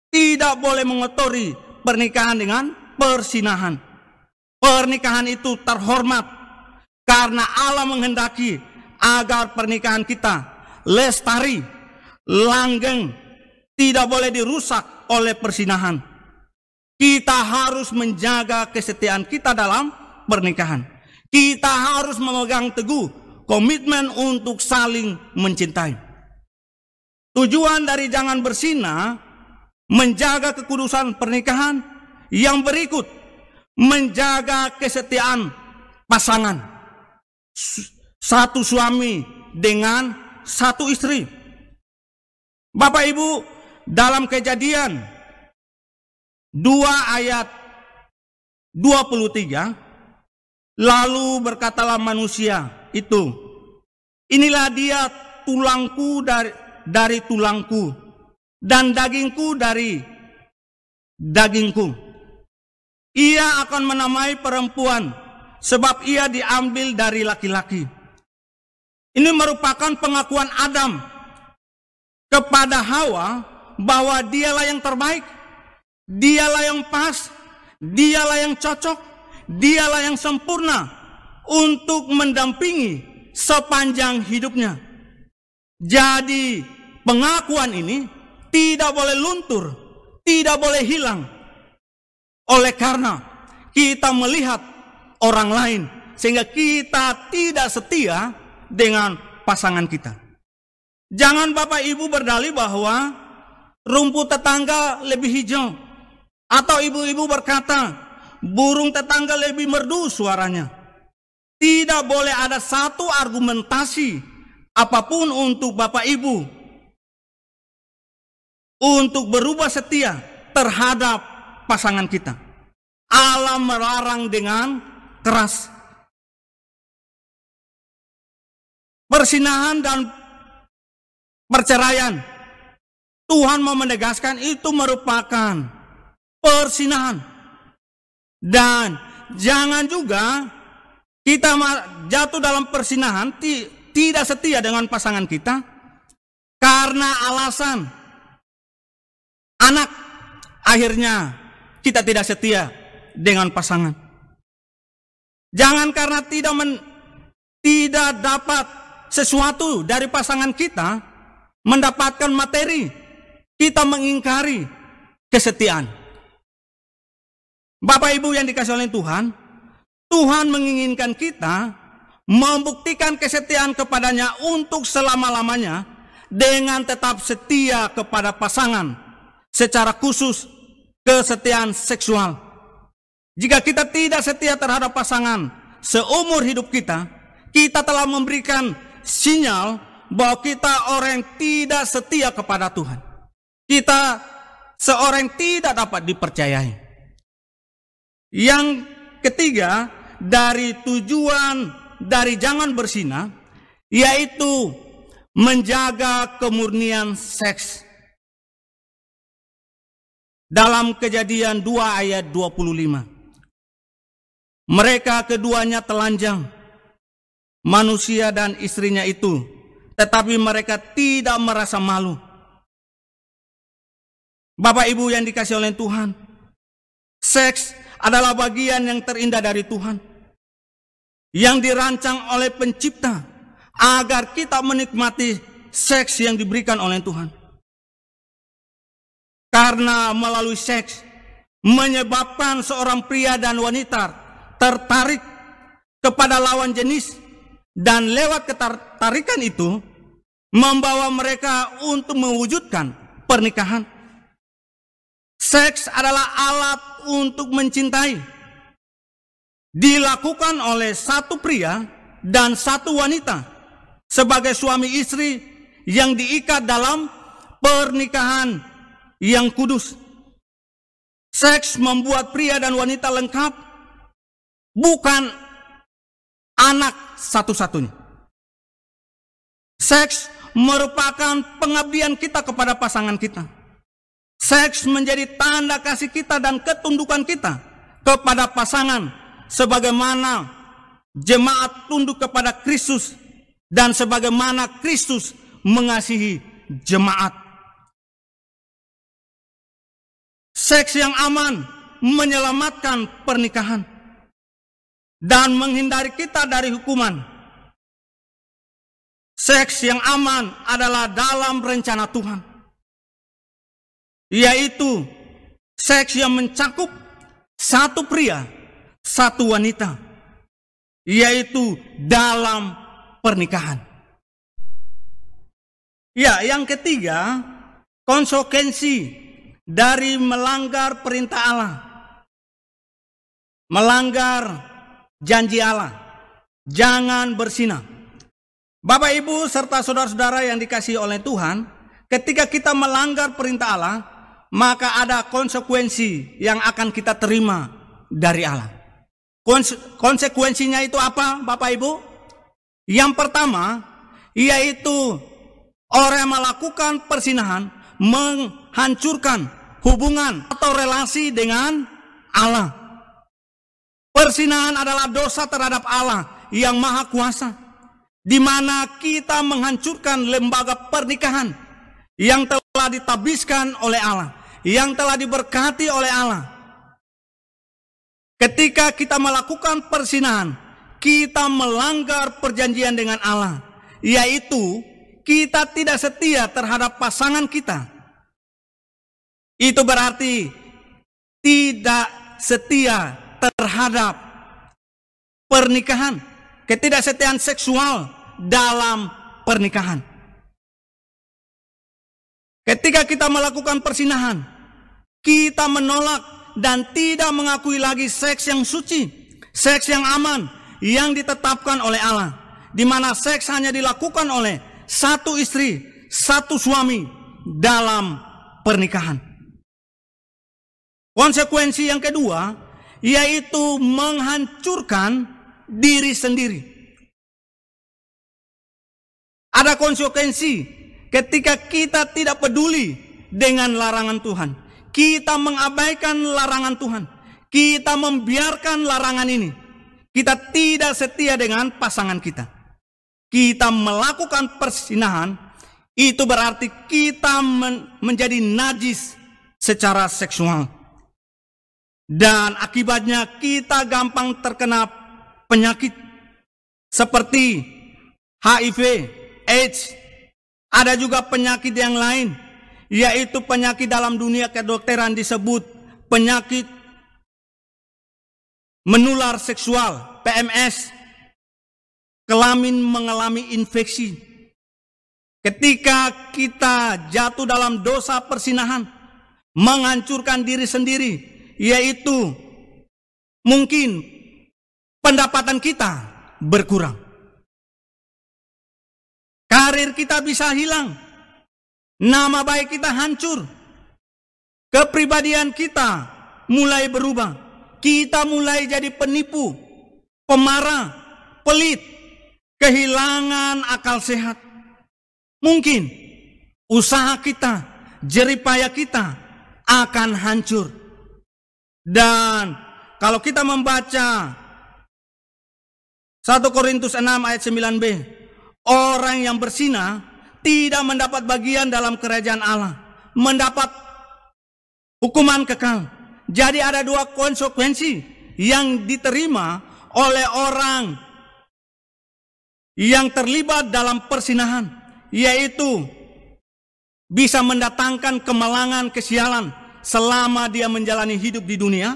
tidak boleh mengotori pernikahan dengan persinahan. Pernikahan itu terhormat karena Allah menghendaki agar pernikahan kita lestari, langgeng, tidak boleh dirusak oleh persinahan. Kita harus menjaga kesetiaan kita dalam pernikahan. Kita harus memegang teguh komitmen untuk saling mencintai. Tujuan dari Jangan Berzina menjaga kekudusan pernikahan yang berikut: menjaga kesetiaan pasangan, satu suami dengan satu istri. Bapak Ibu, dalam Kejadian 2 ayat 23, lalu berkatalah manusia itu, inilah dia tulangku dari tulangku dan dagingku dari dagingku. Ia akan menamai perempuan sebab ia diambil dari laki-laki. Ini merupakan pengakuan Adam kepada Hawa bahwa dialah yang terbaik, dialah yang pas, dialah yang cocok, dialah yang sempurna untuk mendampingi sepanjang hidupnya. Jadi pengakuan ini tidak boleh luntur, tidak boleh hilang. Oleh karena kita melihat orang lain, sehingga kita tidak setia dengan pasangan kita. Jangan Bapak Ibu berdalih bahwa rumput tetangga lebih hijau, atau ibu-ibu berkata burung tetangga lebih merdu suaranya. Tidak boleh ada satu argumentasi apapun untuk Bapak Ibu untuk berubah setia terhadap pasangan kita. Allah melarang dengan keras. Persinahan dan perceraian, Tuhan mau menegaskan itu merupakan persinahan. Dan jangan juga kita jatuh dalam persinahan tidak setia dengan pasangan kita karena alasan anak, akhirnya kita tidak setia dengan pasangan. Jangan karena tidak dapat sesuatu dari pasangan kita, mendapatkan materi, kita mengingkari kesetiaan. Bapak Ibu yang dikasihi oleh Tuhan, Tuhan menginginkan kita membuktikan kesetiaan kepadanya untuk selama-lamanya dengan tetap setia kepada pasangan, secara khusus kesetiaan seksual. Jika kita tidak setia terhadap pasangan seumur hidup kita, kita telah memberikan sinyal bahwa kita orang yang tidak setia kepada Tuhan. Kita seorang yang tidak dapat dipercayai. Yang ketiga, dari tujuan dari Jangan Berzina, yaitu menjaga kemurnian seks. Dalam Kejadian 2 ayat 25. Mereka keduanya telanjang, manusia dan istrinya itu, tetapi mereka tidak merasa malu. Bapak Ibu yang dikasihi oleh Tuhan, seks adalah bagian yang terindah dari Tuhan, yang dirancang oleh Pencipta agar kita menikmati seks yang diberikan oleh Tuhan. Karena melalui seks menyebabkan seorang pria dan wanita tertarik kepada lawan jenis, dan lewat ketertarikan itu membawa mereka untuk mewujudkan pernikahan. Seks adalah alat untuk mencintai, dilakukan oleh satu pria dan satu wanita sebagai suami istri yang diikat dalam pernikahan yang kudus. Seks membuat pria dan wanita lengkap, bukan anak satu-satunya. Seks merupakan pengabdian kita kepada pasangan kita. Seks menjadi tanda kasih kita dan ketundukan kita kepada pasangan, sebagaimana jemaat tunduk kepada Kristus dan sebagaimana Kristus mengasihi jemaat. Seks yang aman menyelamatkan pernikahan dan menghindari kita dari hukuman. Seks yang aman adalah dalam rencana Tuhan, yaitu seks yang mencakup satu pria, satu wanita, yaitu dalam pernikahan. Ya, yang ketiga, konsekuensi dari melanggar perintah Allah, melanggar janji Allah, jangan berzina. Bapak, Ibu, serta saudara-saudara yang dikasihi oleh Tuhan, ketika kita melanggar perintah Allah, maka ada konsekuensi yang akan kita terima dari Allah. Konsekuensinya itu apa, Bapak Ibu? Yang pertama, yaitu orang yang melakukan perzinahan menghancurkan hubungan atau relasi dengan Allah. Perzinahan adalah dosa terhadap Allah yang Maha Kuasa, di mana kita menghancurkan lembaga pernikahan yang telah ditabiskan oleh Allah, yang telah diberkati oleh Allah. Ketika kita melakukan perzinahan, kita melanggar perjanjian dengan Allah, yaitu kita tidak setia terhadap pasangan kita. Itu berarti tidak setia terhadap pernikahan, ketidaksetiaan seksual dalam pernikahan. Ketika kita melakukan perzinahan, kita menolak dan tidak mengakui lagi seks yang suci, seks yang aman, yang ditetapkan oleh Allah, di mana seks hanya dilakukan oleh satu istri, satu suami dalam pernikahan. Konsekuensi yang kedua, yaitu menghancurkan diri sendiri. Ada konsekuensi ketika kita tidak peduli dengan larangan Tuhan. Kita mengabaikan larangan Tuhan. Kita membiarkan larangan ini. Kita tidak setia dengan pasangan kita. Kita melakukan perzinahan, itu berarti kita menjadi najis secara seksual. Dan akibatnya kita gampang terkena penyakit seperti HIV, AIDS. Ada juga penyakit yang lain, yaitu penyakit dalam dunia kedokteran disebut penyakit menular seksual, PMS. Kelamin mengalami infeksi. Ketika kita jatuh dalam dosa perzinahan, menghancurkan diri sendiri, yaitu mungkin pendapatan kita berkurang, karir kita bisa hilang, nama baik kita hancur, kepribadian kita mulai berubah, kita mulai jadi penipu, pemarah, pelit, kehilangan akal sehat. Mungkin usaha kita, jeripaya kita akan hancur. Dan kalau kita membaca 1 Korintus 6 ayat 9b, orang yang berzina tidak mendapat bagian dalam kerajaan Allah, mendapat hukuman kekal. Jadi ada dua konsekuensi yang diterima oleh orang yang terlibat dalam perzinahan, yaitu bisa mendatangkan kemalangan, kesialan selama dia menjalani hidup di dunia,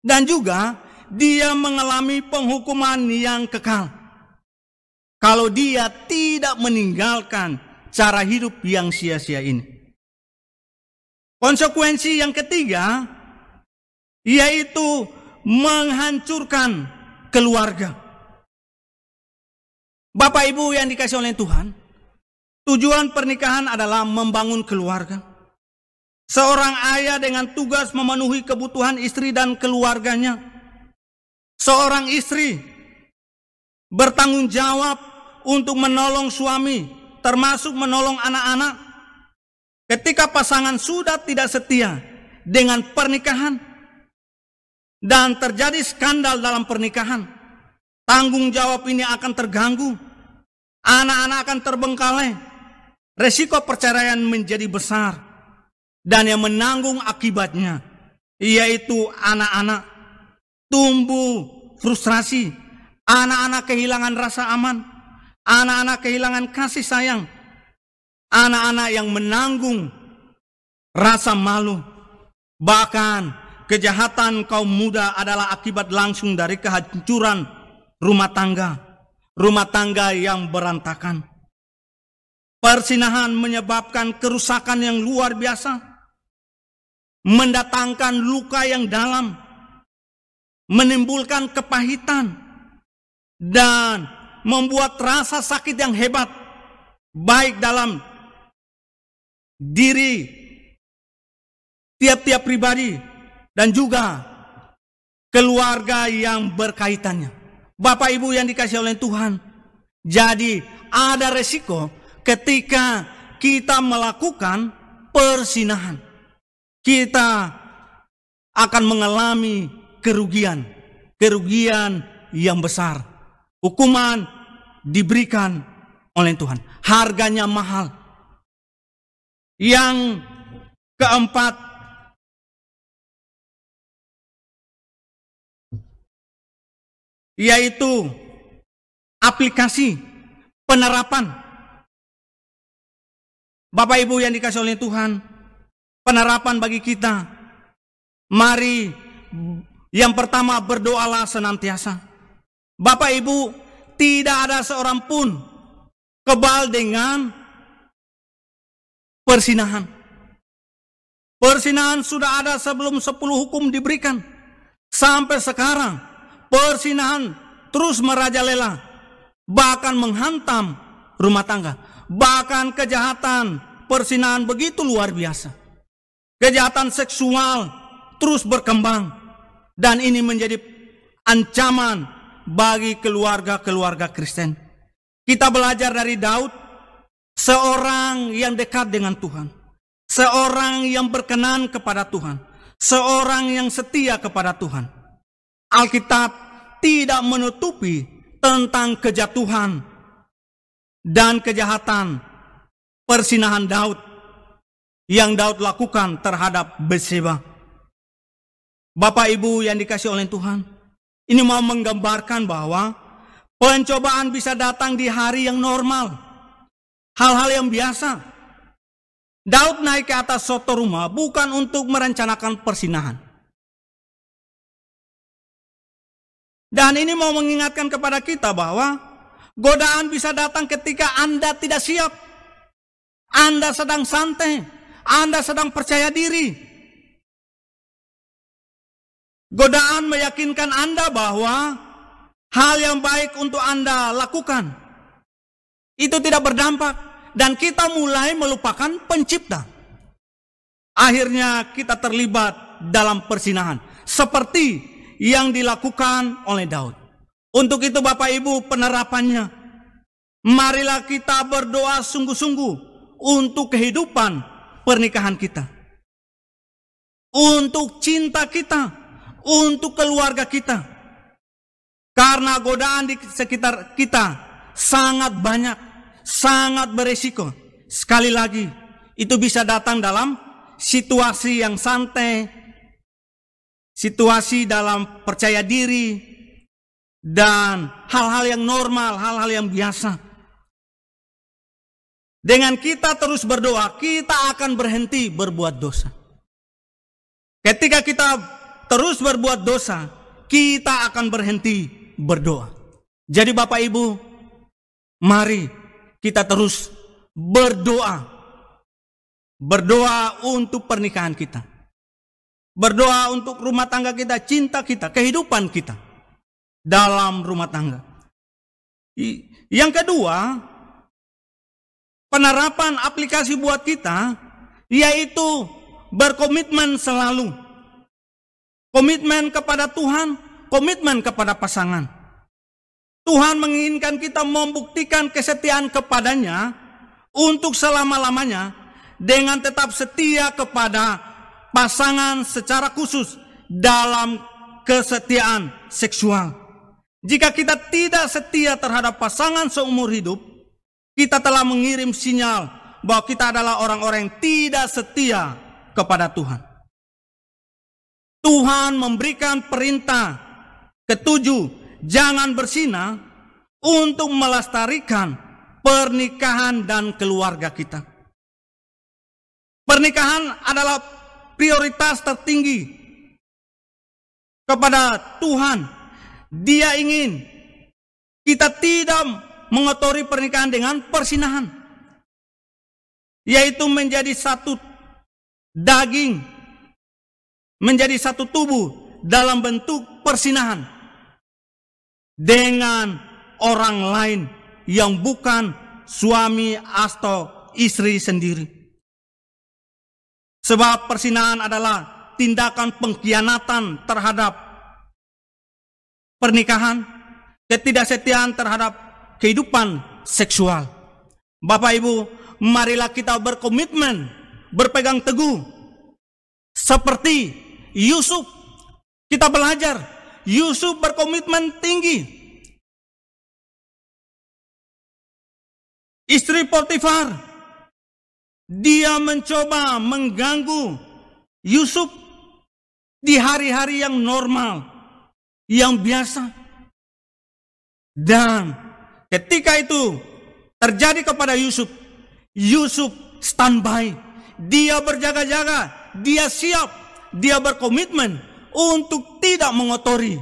dan juga dia mengalami penghukuman yang kekal kalau dia tidak meninggalkan cara hidup yang sia-sia ini. Konsekuensi yang ketiga, yaitu menghancurkan keluarga. Bapak Ibu yang dikasihi oleh Tuhan, tujuan pernikahan adalah membangun keluarga. Seorang ayah dengan tugas memenuhi kebutuhan istri dan keluarganya. Seorang istri bertanggung jawab untuk menolong suami, termasuk menolong anak-anak. Ketika pasangan sudah tidak setia dengan pernikahan dan terjadi skandal dalam pernikahan, tanggung jawab ini akan terganggu, anak-anak akan terbengkalai, resiko perceraian menjadi besar. Dan yang menanggung akibatnya, yaitu anak-anak tumbuh frustrasi, anak-anak kehilangan rasa aman, anak-anak kehilangan kasih sayang, anak-anak yang menanggung rasa malu, Bahkan kejahatan kaum muda adalah akibat langsung dari kehancuran rumah tangga yang berantakan. Perzinahan menyebabkan kerusakan yang luar biasa, mendatangkan luka yang dalam, menimbulkan kepahitan, dan membuat rasa sakit yang hebat, baik dalam diri tiap-tiap pribadi dan juga keluarga yang berkaitannya. Bapak Ibu yang dikasihi oleh Tuhan, jadi ada resiko ketika kita melakukan perzinahan. Kita akan mengalami kerugian yang besar. Hukuman diberikan oleh Tuhan. Harganya mahal. Yang keempat, yaitu aplikasi penerapan. Bapak Ibu yang dikasihi oleh Tuhan, penerapan bagi kita. Mari yang pertama, berdoalah senantiasa. Bapak Ibu, tidak ada seorang pun kebal dengan perzinahan. Perzinahan sudah ada sebelum 10 hukum diberikan. Sampai sekarang perzinahan terus merajalela, bahkan menghantam rumah tangga. Bahkan kejahatan perzinahan begitu luar biasa. Kejahatan seksual terus berkembang, dan ini menjadi ancaman bagi keluarga-keluarga Kristen. Kita belajar dari Daud, seorang yang dekat dengan Tuhan, seorang yang berkenan kepada Tuhan, seorang yang setia kepada Tuhan. Alkitab tidak menutupi tentang kejatuhan dan kejahatan perzinahan Daud yang Daud lakukan terhadap Batseba. Bapak Ibu yang dikasihi oleh Tuhan, ini mau menggambarkan bahwa pencobaan bisa datang di hari yang normal, hal-hal yang biasa. Daud naik ke atas soto rumah bukan untuk merencanakan perzinahan. Dan ini mau mengingatkan kepada kita bahwa godaan bisa datang ketika Anda tidak siap. Anda sedang santai, Anda sedang percaya diri. Godaan meyakinkan Anda bahwa hal yang baik untuk Anda lakukan itu tidak berdampak, dan kita mulai melupakan Pencipta. Akhirnya kita terlibat dalam perzinahan seperti yang dilakukan oleh Daud. Untuk itu Bapak Ibu, penerapannya, marilah kita berdoa sungguh-sungguh untuk kehidupan pernikahan kita, untuk cinta kita, untuk keluarga kita. Karena godaan di sekitar kita sangat banyak, sangat beresiko. Sekali lagi, itu bisa datang dalam situasi yang santai, situasi dalam percaya diri, dan hal-hal yang normal, hal-hal yang biasa. Dengan kita terus berdoa, kita akan berhenti berbuat dosa. Ketika kita terus berbuat dosa, kita akan berhenti berdoa. Jadi Bapak Ibu, mari kita terus berdoa. Berdoa untuk pernikahan kita. Berdoa untuk rumah tangga kita, cinta kita, kehidupan kita dalam rumah tangga. Yang kedua, penerapan aplikasi buat kita, yaitu berkomitmen selalu. Komitmen kepada Tuhan, komitmen kepada pasangan. Tuhan menginginkan kita membuktikan kesetiaan kepadanya untuk selama-lamanya dengan tetap setia kepada pasangan secara khusus dalam kesetiaan seksual. Jika kita tidak setia terhadap pasangan seumur hidup, kita telah mengirim sinyal bahwa kita adalah orang-orang yang tidak setia kepada Tuhan. Tuhan memberikan perintah ketujuh, jangan berzina, untuk melestarikan pernikahan dan keluarga kita. Pernikahan adalah prioritas tertinggi kepada Tuhan. Dia ingin kita tidak mengotori pernikahan dengan persinahan, yaitu menjadi satu daging, menjadi satu tubuh dalam bentuk persinahan dengan orang lain yang bukan suami atau istri sendiri. Sebab persinahan adalah tindakan pengkhianatan terhadap pernikahan, ketidaksetiaan terhadap kehidupan seksual. Bapak Ibu, marilah kita berkomitmen, berpegang teguh seperti Yusuf. Kita belajar, Yusuf berkomitmen tinggi. Istri Potifar, dia mencoba mengganggu Yusuf di hari-hari yang normal, yang biasa. Dan ketika itu terjadi kepada Yusuf, Yusuf standby, dia berjaga-jaga, dia siap, dia berkomitmen untuk tidak mengotori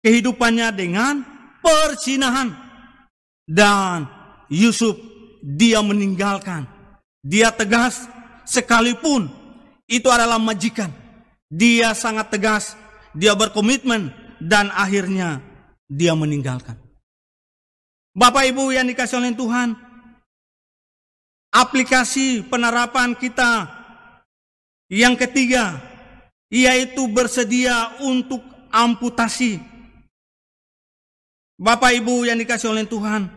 kehidupannya dengan perzinahan. Dan Yusuf dia meninggalkan, dia tegas sekalipun itu adalah majikan. Dia sangat tegas, dia berkomitmen dan akhirnya dia meninggalkan. Bapak Ibu yang dikasihi oleh Tuhan, aplikasi penerapan kita yang ketiga yaitu bersedia untuk amputasi. Bapak Ibu yang dikasihi oleh Tuhan,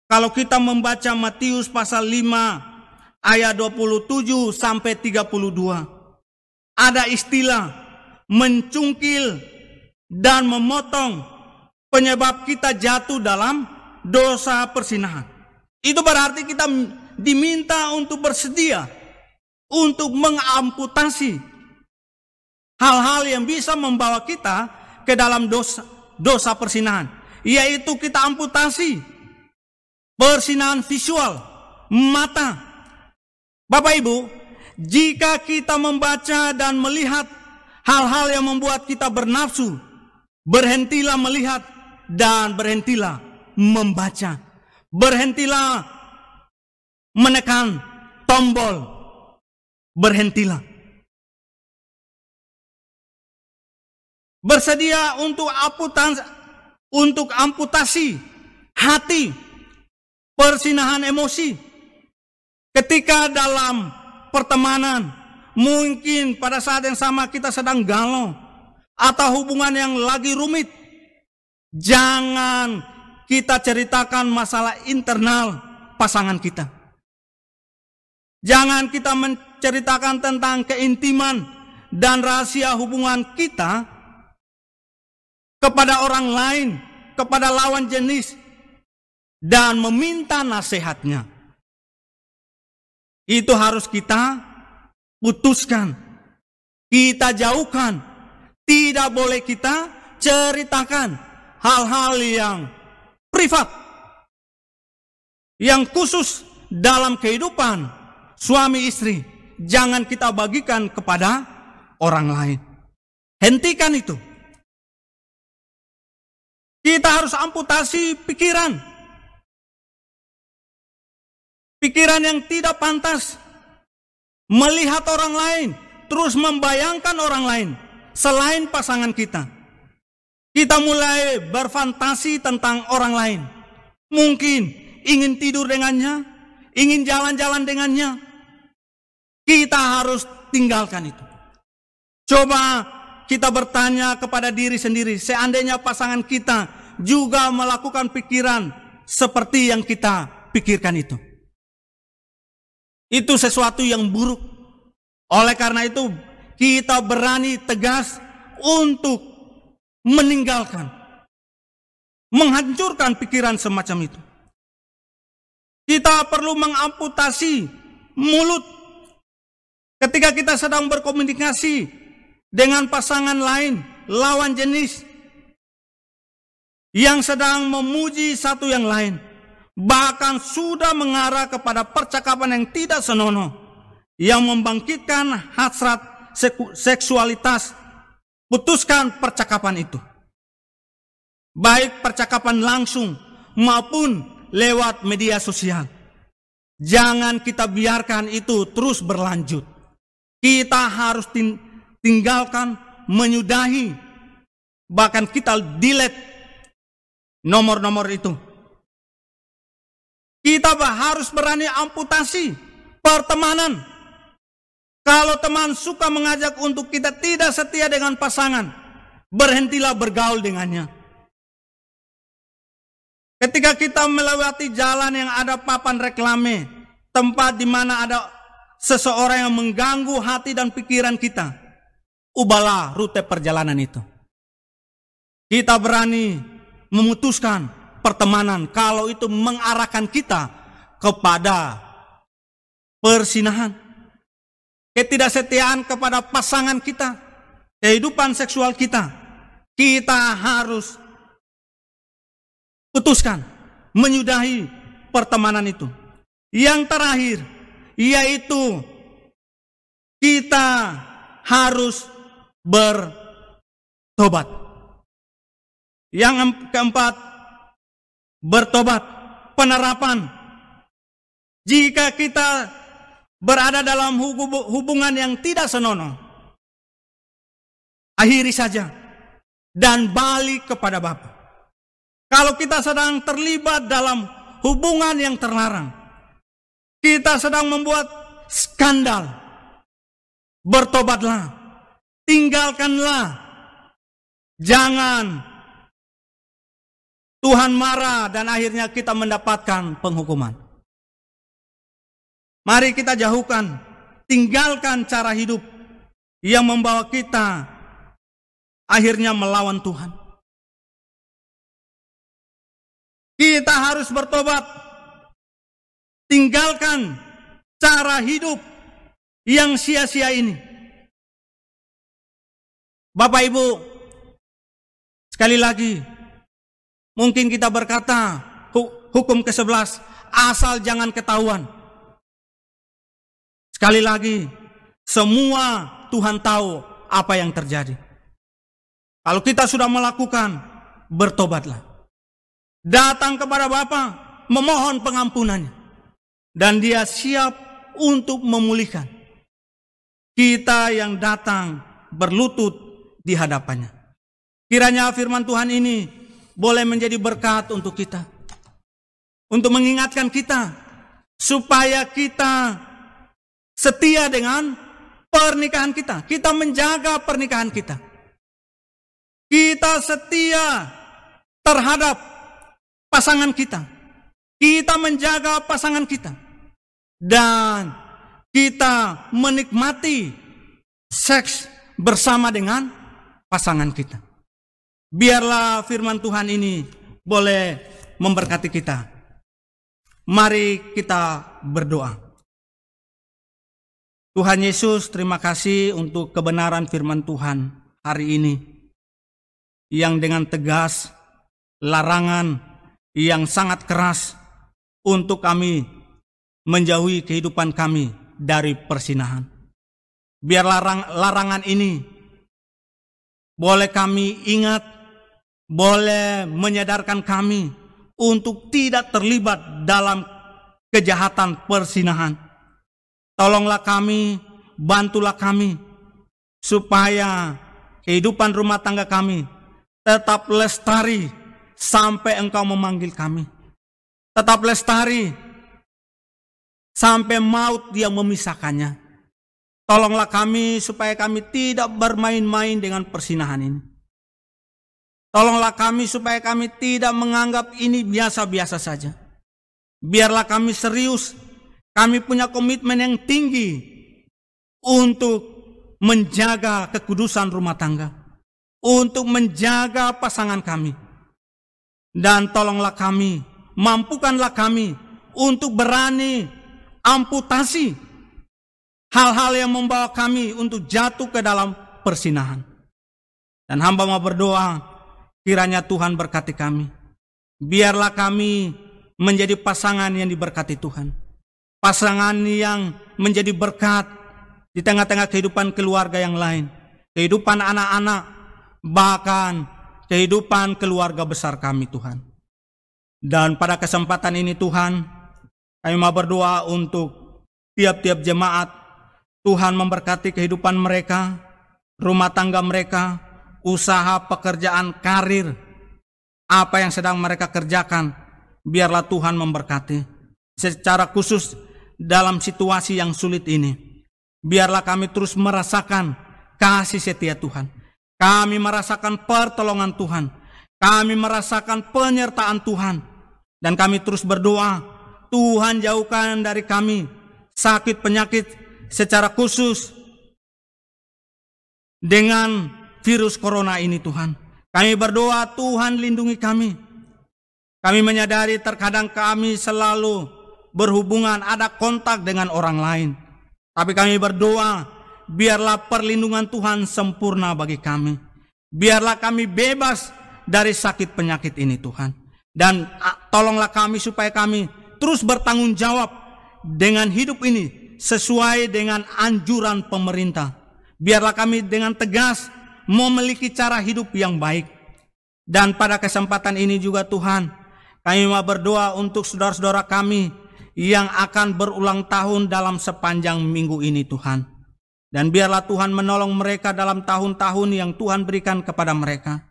kalau kita membaca Matius pasal 5 ayat 27 sampai 32, ada istilah mencungkil dan memotong penyebab kita jatuh dalam dosa persinahan. Itu berarti kita diminta untuk bersedia untuk mengamputasi hal-hal yang bisa membawa kita ke dalam dosa persinahan, yaitu kita amputasi persinahan visual, mata. Bapak Ibu, jika kita membaca dan melihat hal-hal yang membuat kita bernafsu, berhentilah melihat dan berhentilah membaca. Berhentilah menekan tombol, berhentilah. Bersedia untuk amputasi hati, persinahan emosi. Ketika dalam pertemanan, mungkin pada saat yang sama kita sedang galau atau hubungan yang lagi rumit, jangan kita ceritakan masalah internal pasangan kita. Jangan kita menceritakan tentang keintiman dan rahasia hubungan kita kepada orang lain, kepada lawan jenis, dan meminta nasihatnya. Itu harus kita putuskan, kita jauhkan. Tidak boleh kita ceritakan hal-hal yang privat, yang khusus dalam kehidupan suami istri. Jangan kita bagikan kepada orang lain. Hentikan itu. Kita harus amputasi pikiran. Pikiran yang tidak pantas, melihat orang lain, terus membayangkan orang lain selain pasangan kita. Kita mulai berfantasi tentang orang lain. Mungkin ingin tidur dengannya, ingin jalan-jalan dengannya. Kita harus tinggalkan itu. Coba kita bertanya kepada diri sendiri, seandainya pasangan kita juga melakukan pikiran seperti yang kita pikirkan itu. Itu sesuatu yang buruk. Oleh karena itu, kita berani tegas untuk meninggalkan, menghancurkan pikiran semacam itu. Kita perlu mengamputasi mulut ketika kita sedang berkomunikasi dengan pasangan lain, lawan jenis, yang sedang memuji satu yang lain, bahkan sudah mengarah kepada percakapan yang tidak senonoh, yang membangkitkan hasrat seksualitas, putuskan percakapan itu. Baik percakapan langsung maupun lewat media sosial. Jangan kita biarkan itu terus berlanjut. Kita harus tinggalkan, menyudahi, bahkan kita delete nomor-nomor itu. Kita harus berani amputasi pertemanan. Kalau teman suka mengajak untuk kita tidak setia dengan pasangan, berhentilah bergaul dengannya. Ketika kita melewati jalan yang ada papan reklame, tempat di mana ada seseorang yang mengganggu hati dan pikiran kita, ubahlah rute perjalanan itu. Kita berani memutuskan pertemanan kalau itu mengarahkan kita kepada persinahan, ketidaksetiaan kepada pasangan kita, kehidupan seksual kita. Kita harus putuskan, menyudahi pertemanan itu. Yang terakhir, yaitu kita harus bertobat. Yang keempat, bertobat, penerapan. Jika kita berada dalam hubungan yang tidak senonoh, akhiri saja dan balik kepada Bapa. Kalau kita sedang terlibat dalam hubungan yang terlarang, kita sedang membuat skandal, bertobatlah, tinggalkanlah. Jangan Tuhan marah dan akhirnya kita mendapatkan penghukuman. Mari kita jauhkan, tinggalkan cara hidup yang membawa kita akhirnya melawan Tuhan. Kita harus bertobat, tinggalkan cara hidup yang sia-sia ini. Bapak Ibu, sekali lagi, mungkin kita berkata hukum ke-11, asal jangan ketahuan. Sekali lagi, semua Tuhan tahu apa yang terjadi. Kalau kita sudah melakukan, bertobatlah. Datang kepada Bapa, memohon pengampunannya. Dan Dia siap untuk memulihkan. Kita yang datang berlutut di hadapannya. Kiranya firman Tuhan ini boleh menjadi berkat untuk kita. Untuk mengingatkan kita, supaya kita setia dengan pernikahan kita. Kita menjaga pernikahan kita. Kita setia terhadap pasangan kita. Kita menjaga pasangan kita. Dan kita menikmati seks bersama dengan pasangan kita. Biarlah firman Tuhan ini boleh memberkati kita. Mari kita berdoa. Tuhan Yesus, terima kasih untuk kebenaran firman Tuhan hari ini. Yang dengan tegas, larangan yang sangat keras untuk kami menjauhi kehidupan kami dari persinahan. Biarlah larangan ini boleh kami ingat, boleh menyadarkan kami untuk tidak terlibat dalam kejahatan persinahan. Tolonglah kami, bantulah kami, supaya kehidupan rumah tangga kami tetap lestari sampai Engkau memanggil kami. Tetap lestari sampai maut yang memisahkannya. Tolonglah kami supaya kami tidak bermain-main dengan persinahan ini. Tolonglah kami supaya kami tidak menganggap ini biasa-biasa saja. Biarlah kami serius, kami punya komitmen yang tinggi untuk menjaga kekudusan rumah tangga, untuk menjaga pasangan kami. Dan tolonglah kami, mampukanlah kami untuk berani amputasi hal-hal yang membawa kami untuk jatuh ke dalam persinahan. Dan hamba mau berdoa, kiranya Tuhan berkati kami. Biarlah kami menjadi pasangan yang diberkati Tuhan. Pasangan yang menjadi berkat di tengah-tengah kehidupan keluarga yang lain, kehidupan anak-anak, bahkan kehidupan keluarga besar kami Tuhan. Dan pada kesempatan ini Tuhan, kami mau berdoa untuk tiap-tiap jemaat. Tuhan memberkati kehidupan mereka, rumah tangga mereka, usaha, pekerjaan, karir, apa yang sedang mereka kerjakan, biarlah Tuhan memberkati. Secara khusus dalam situasi yang sulit ini, biarlah kami terus merasakan kasih setia Tuhan. Kami merasakan pertolongan Tuhan. Kami merasakan penyertaan Tuhan. Dan kami terus berdoa, Tuhan jauhkan dari kami sakit penyakit, secara khusus dengan virus corona ini Tuhan. Kami berdoa Tuhan lindungi kami. Kami menyadari terkadang kami selalu berhubungan, ada kontak dengan orang lain. Tapi kami berdoa, biarlah perlindungan Tuhan sempurna bagi kami. Biarlah kami bebas dari sakit penyakit ini Tuhan. Dan tolonglah kami supaya kami terus bertanggung jawab dengan hidup ini sesuai dengan anjuran pemerintah. Biarlah kami dengan tegas memiliki cara hidup yang baik. Dan pada kesempatan ini juga Tuhan, kami mau berdoa untuk saudara-saudara kami yang akan berulang tahun dalam sepanjang minggu ini Tuhan. Dan biarlah Tuhan menolong mereka dalam tahun-tahun yang Tuhan berikan kepada mereka.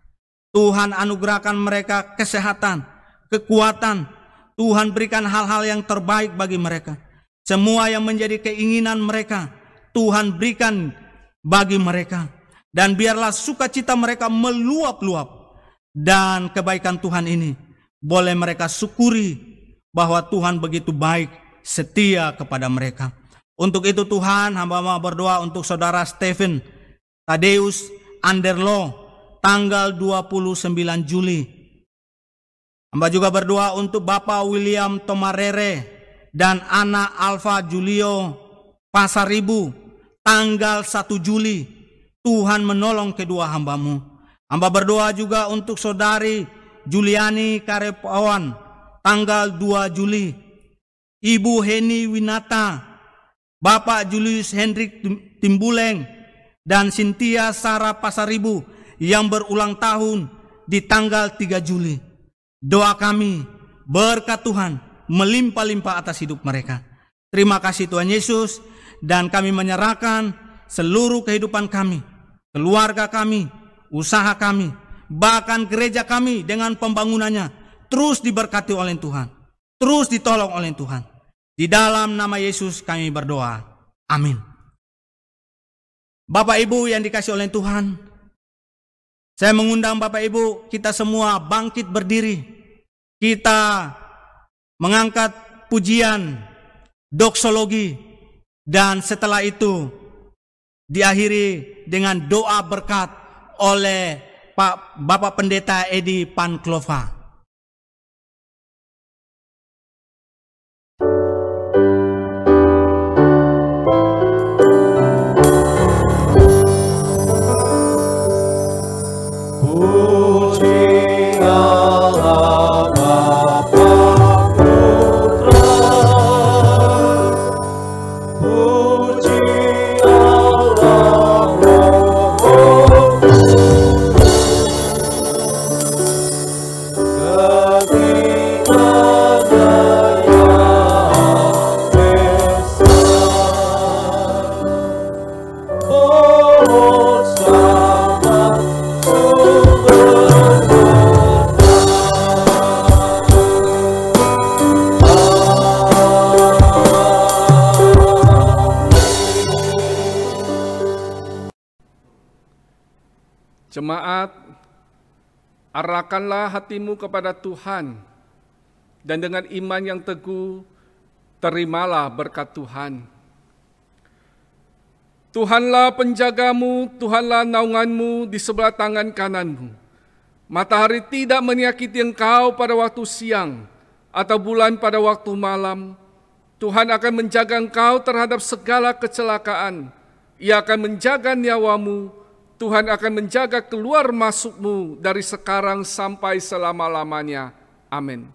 Tuhan anugerahkan mereka kesehatan, kekuatan. Tuhan berikan hal-hal yang terbaik bagi mereka. Semua yang menjadi keinginan mereka, Tuhan berikan bagi mereka. Dan biarlah sukacita mereka meluap-luap. Dan kebaikan Tuhan ini boleh mereka syukuri bahwa Tuhan begitu baik, setia kepada mereka. Untuk itu Tuhan, hamba mau berdoa untuk saudara Stephen Tadeus Anderlo, tanggal 29 Juli. Hamba juga berdoa untuk Bapak William Tomarere dan anak Alfa Julio Pasaribu, tanggal 1 Juli. Tuhan menolong kedua hambamu. Hamba berdoa juga untuk saudari Juliani Karepawan, tanggal 2 Juli. Ibu Heni Winata, Bapak Julius Hendrik Timbuleng, dan Cynthia Sarah Pasaribu yang berulang tahun di tanggal 3 Juli. Doa kami, berkat Tuhan melimpah-limpah atas hidup mereka. Terima kasih Tuhan Yesus, dan kami menyerahkan seluruh kehidupan kami, keluarga kami, usaha kami, bahkan gereja kami dengan pembangunannya terus diberkati oleh Tuhan, terus ditolong oleh Tuhan. Di dalam nama Yesus kami berdoa. Amin. Bapak Ibu yang dikasihi oleh Tuhan, saya mengundang Bapak Ibu kita semua bangkit berdiri. Kita mengangkat pujian, doksologi, dan setelah itu diakhiri dengan doa berkat oleh Pak Bapak Pendeta Edi Panklova.
Jemaat, arahkanlah hatimu kepada Tuhan, dan dengan iman yang teguh, terimalah berkat Tuhan. Tuhanlah penjagamu, Tuhanlah naunganmu di sebelah tangan kananmu. Matahari tidak menyakiti engkau pada waktu siang, atau bulan pada waktu malam. Tuhan akan menjaga engkau terhadap segala kecelakaan. Ia akan menjaga nyawamu. Tuhan akan menjaga keluar masukmu dari sekarang sampai selama-lamanya. Amin.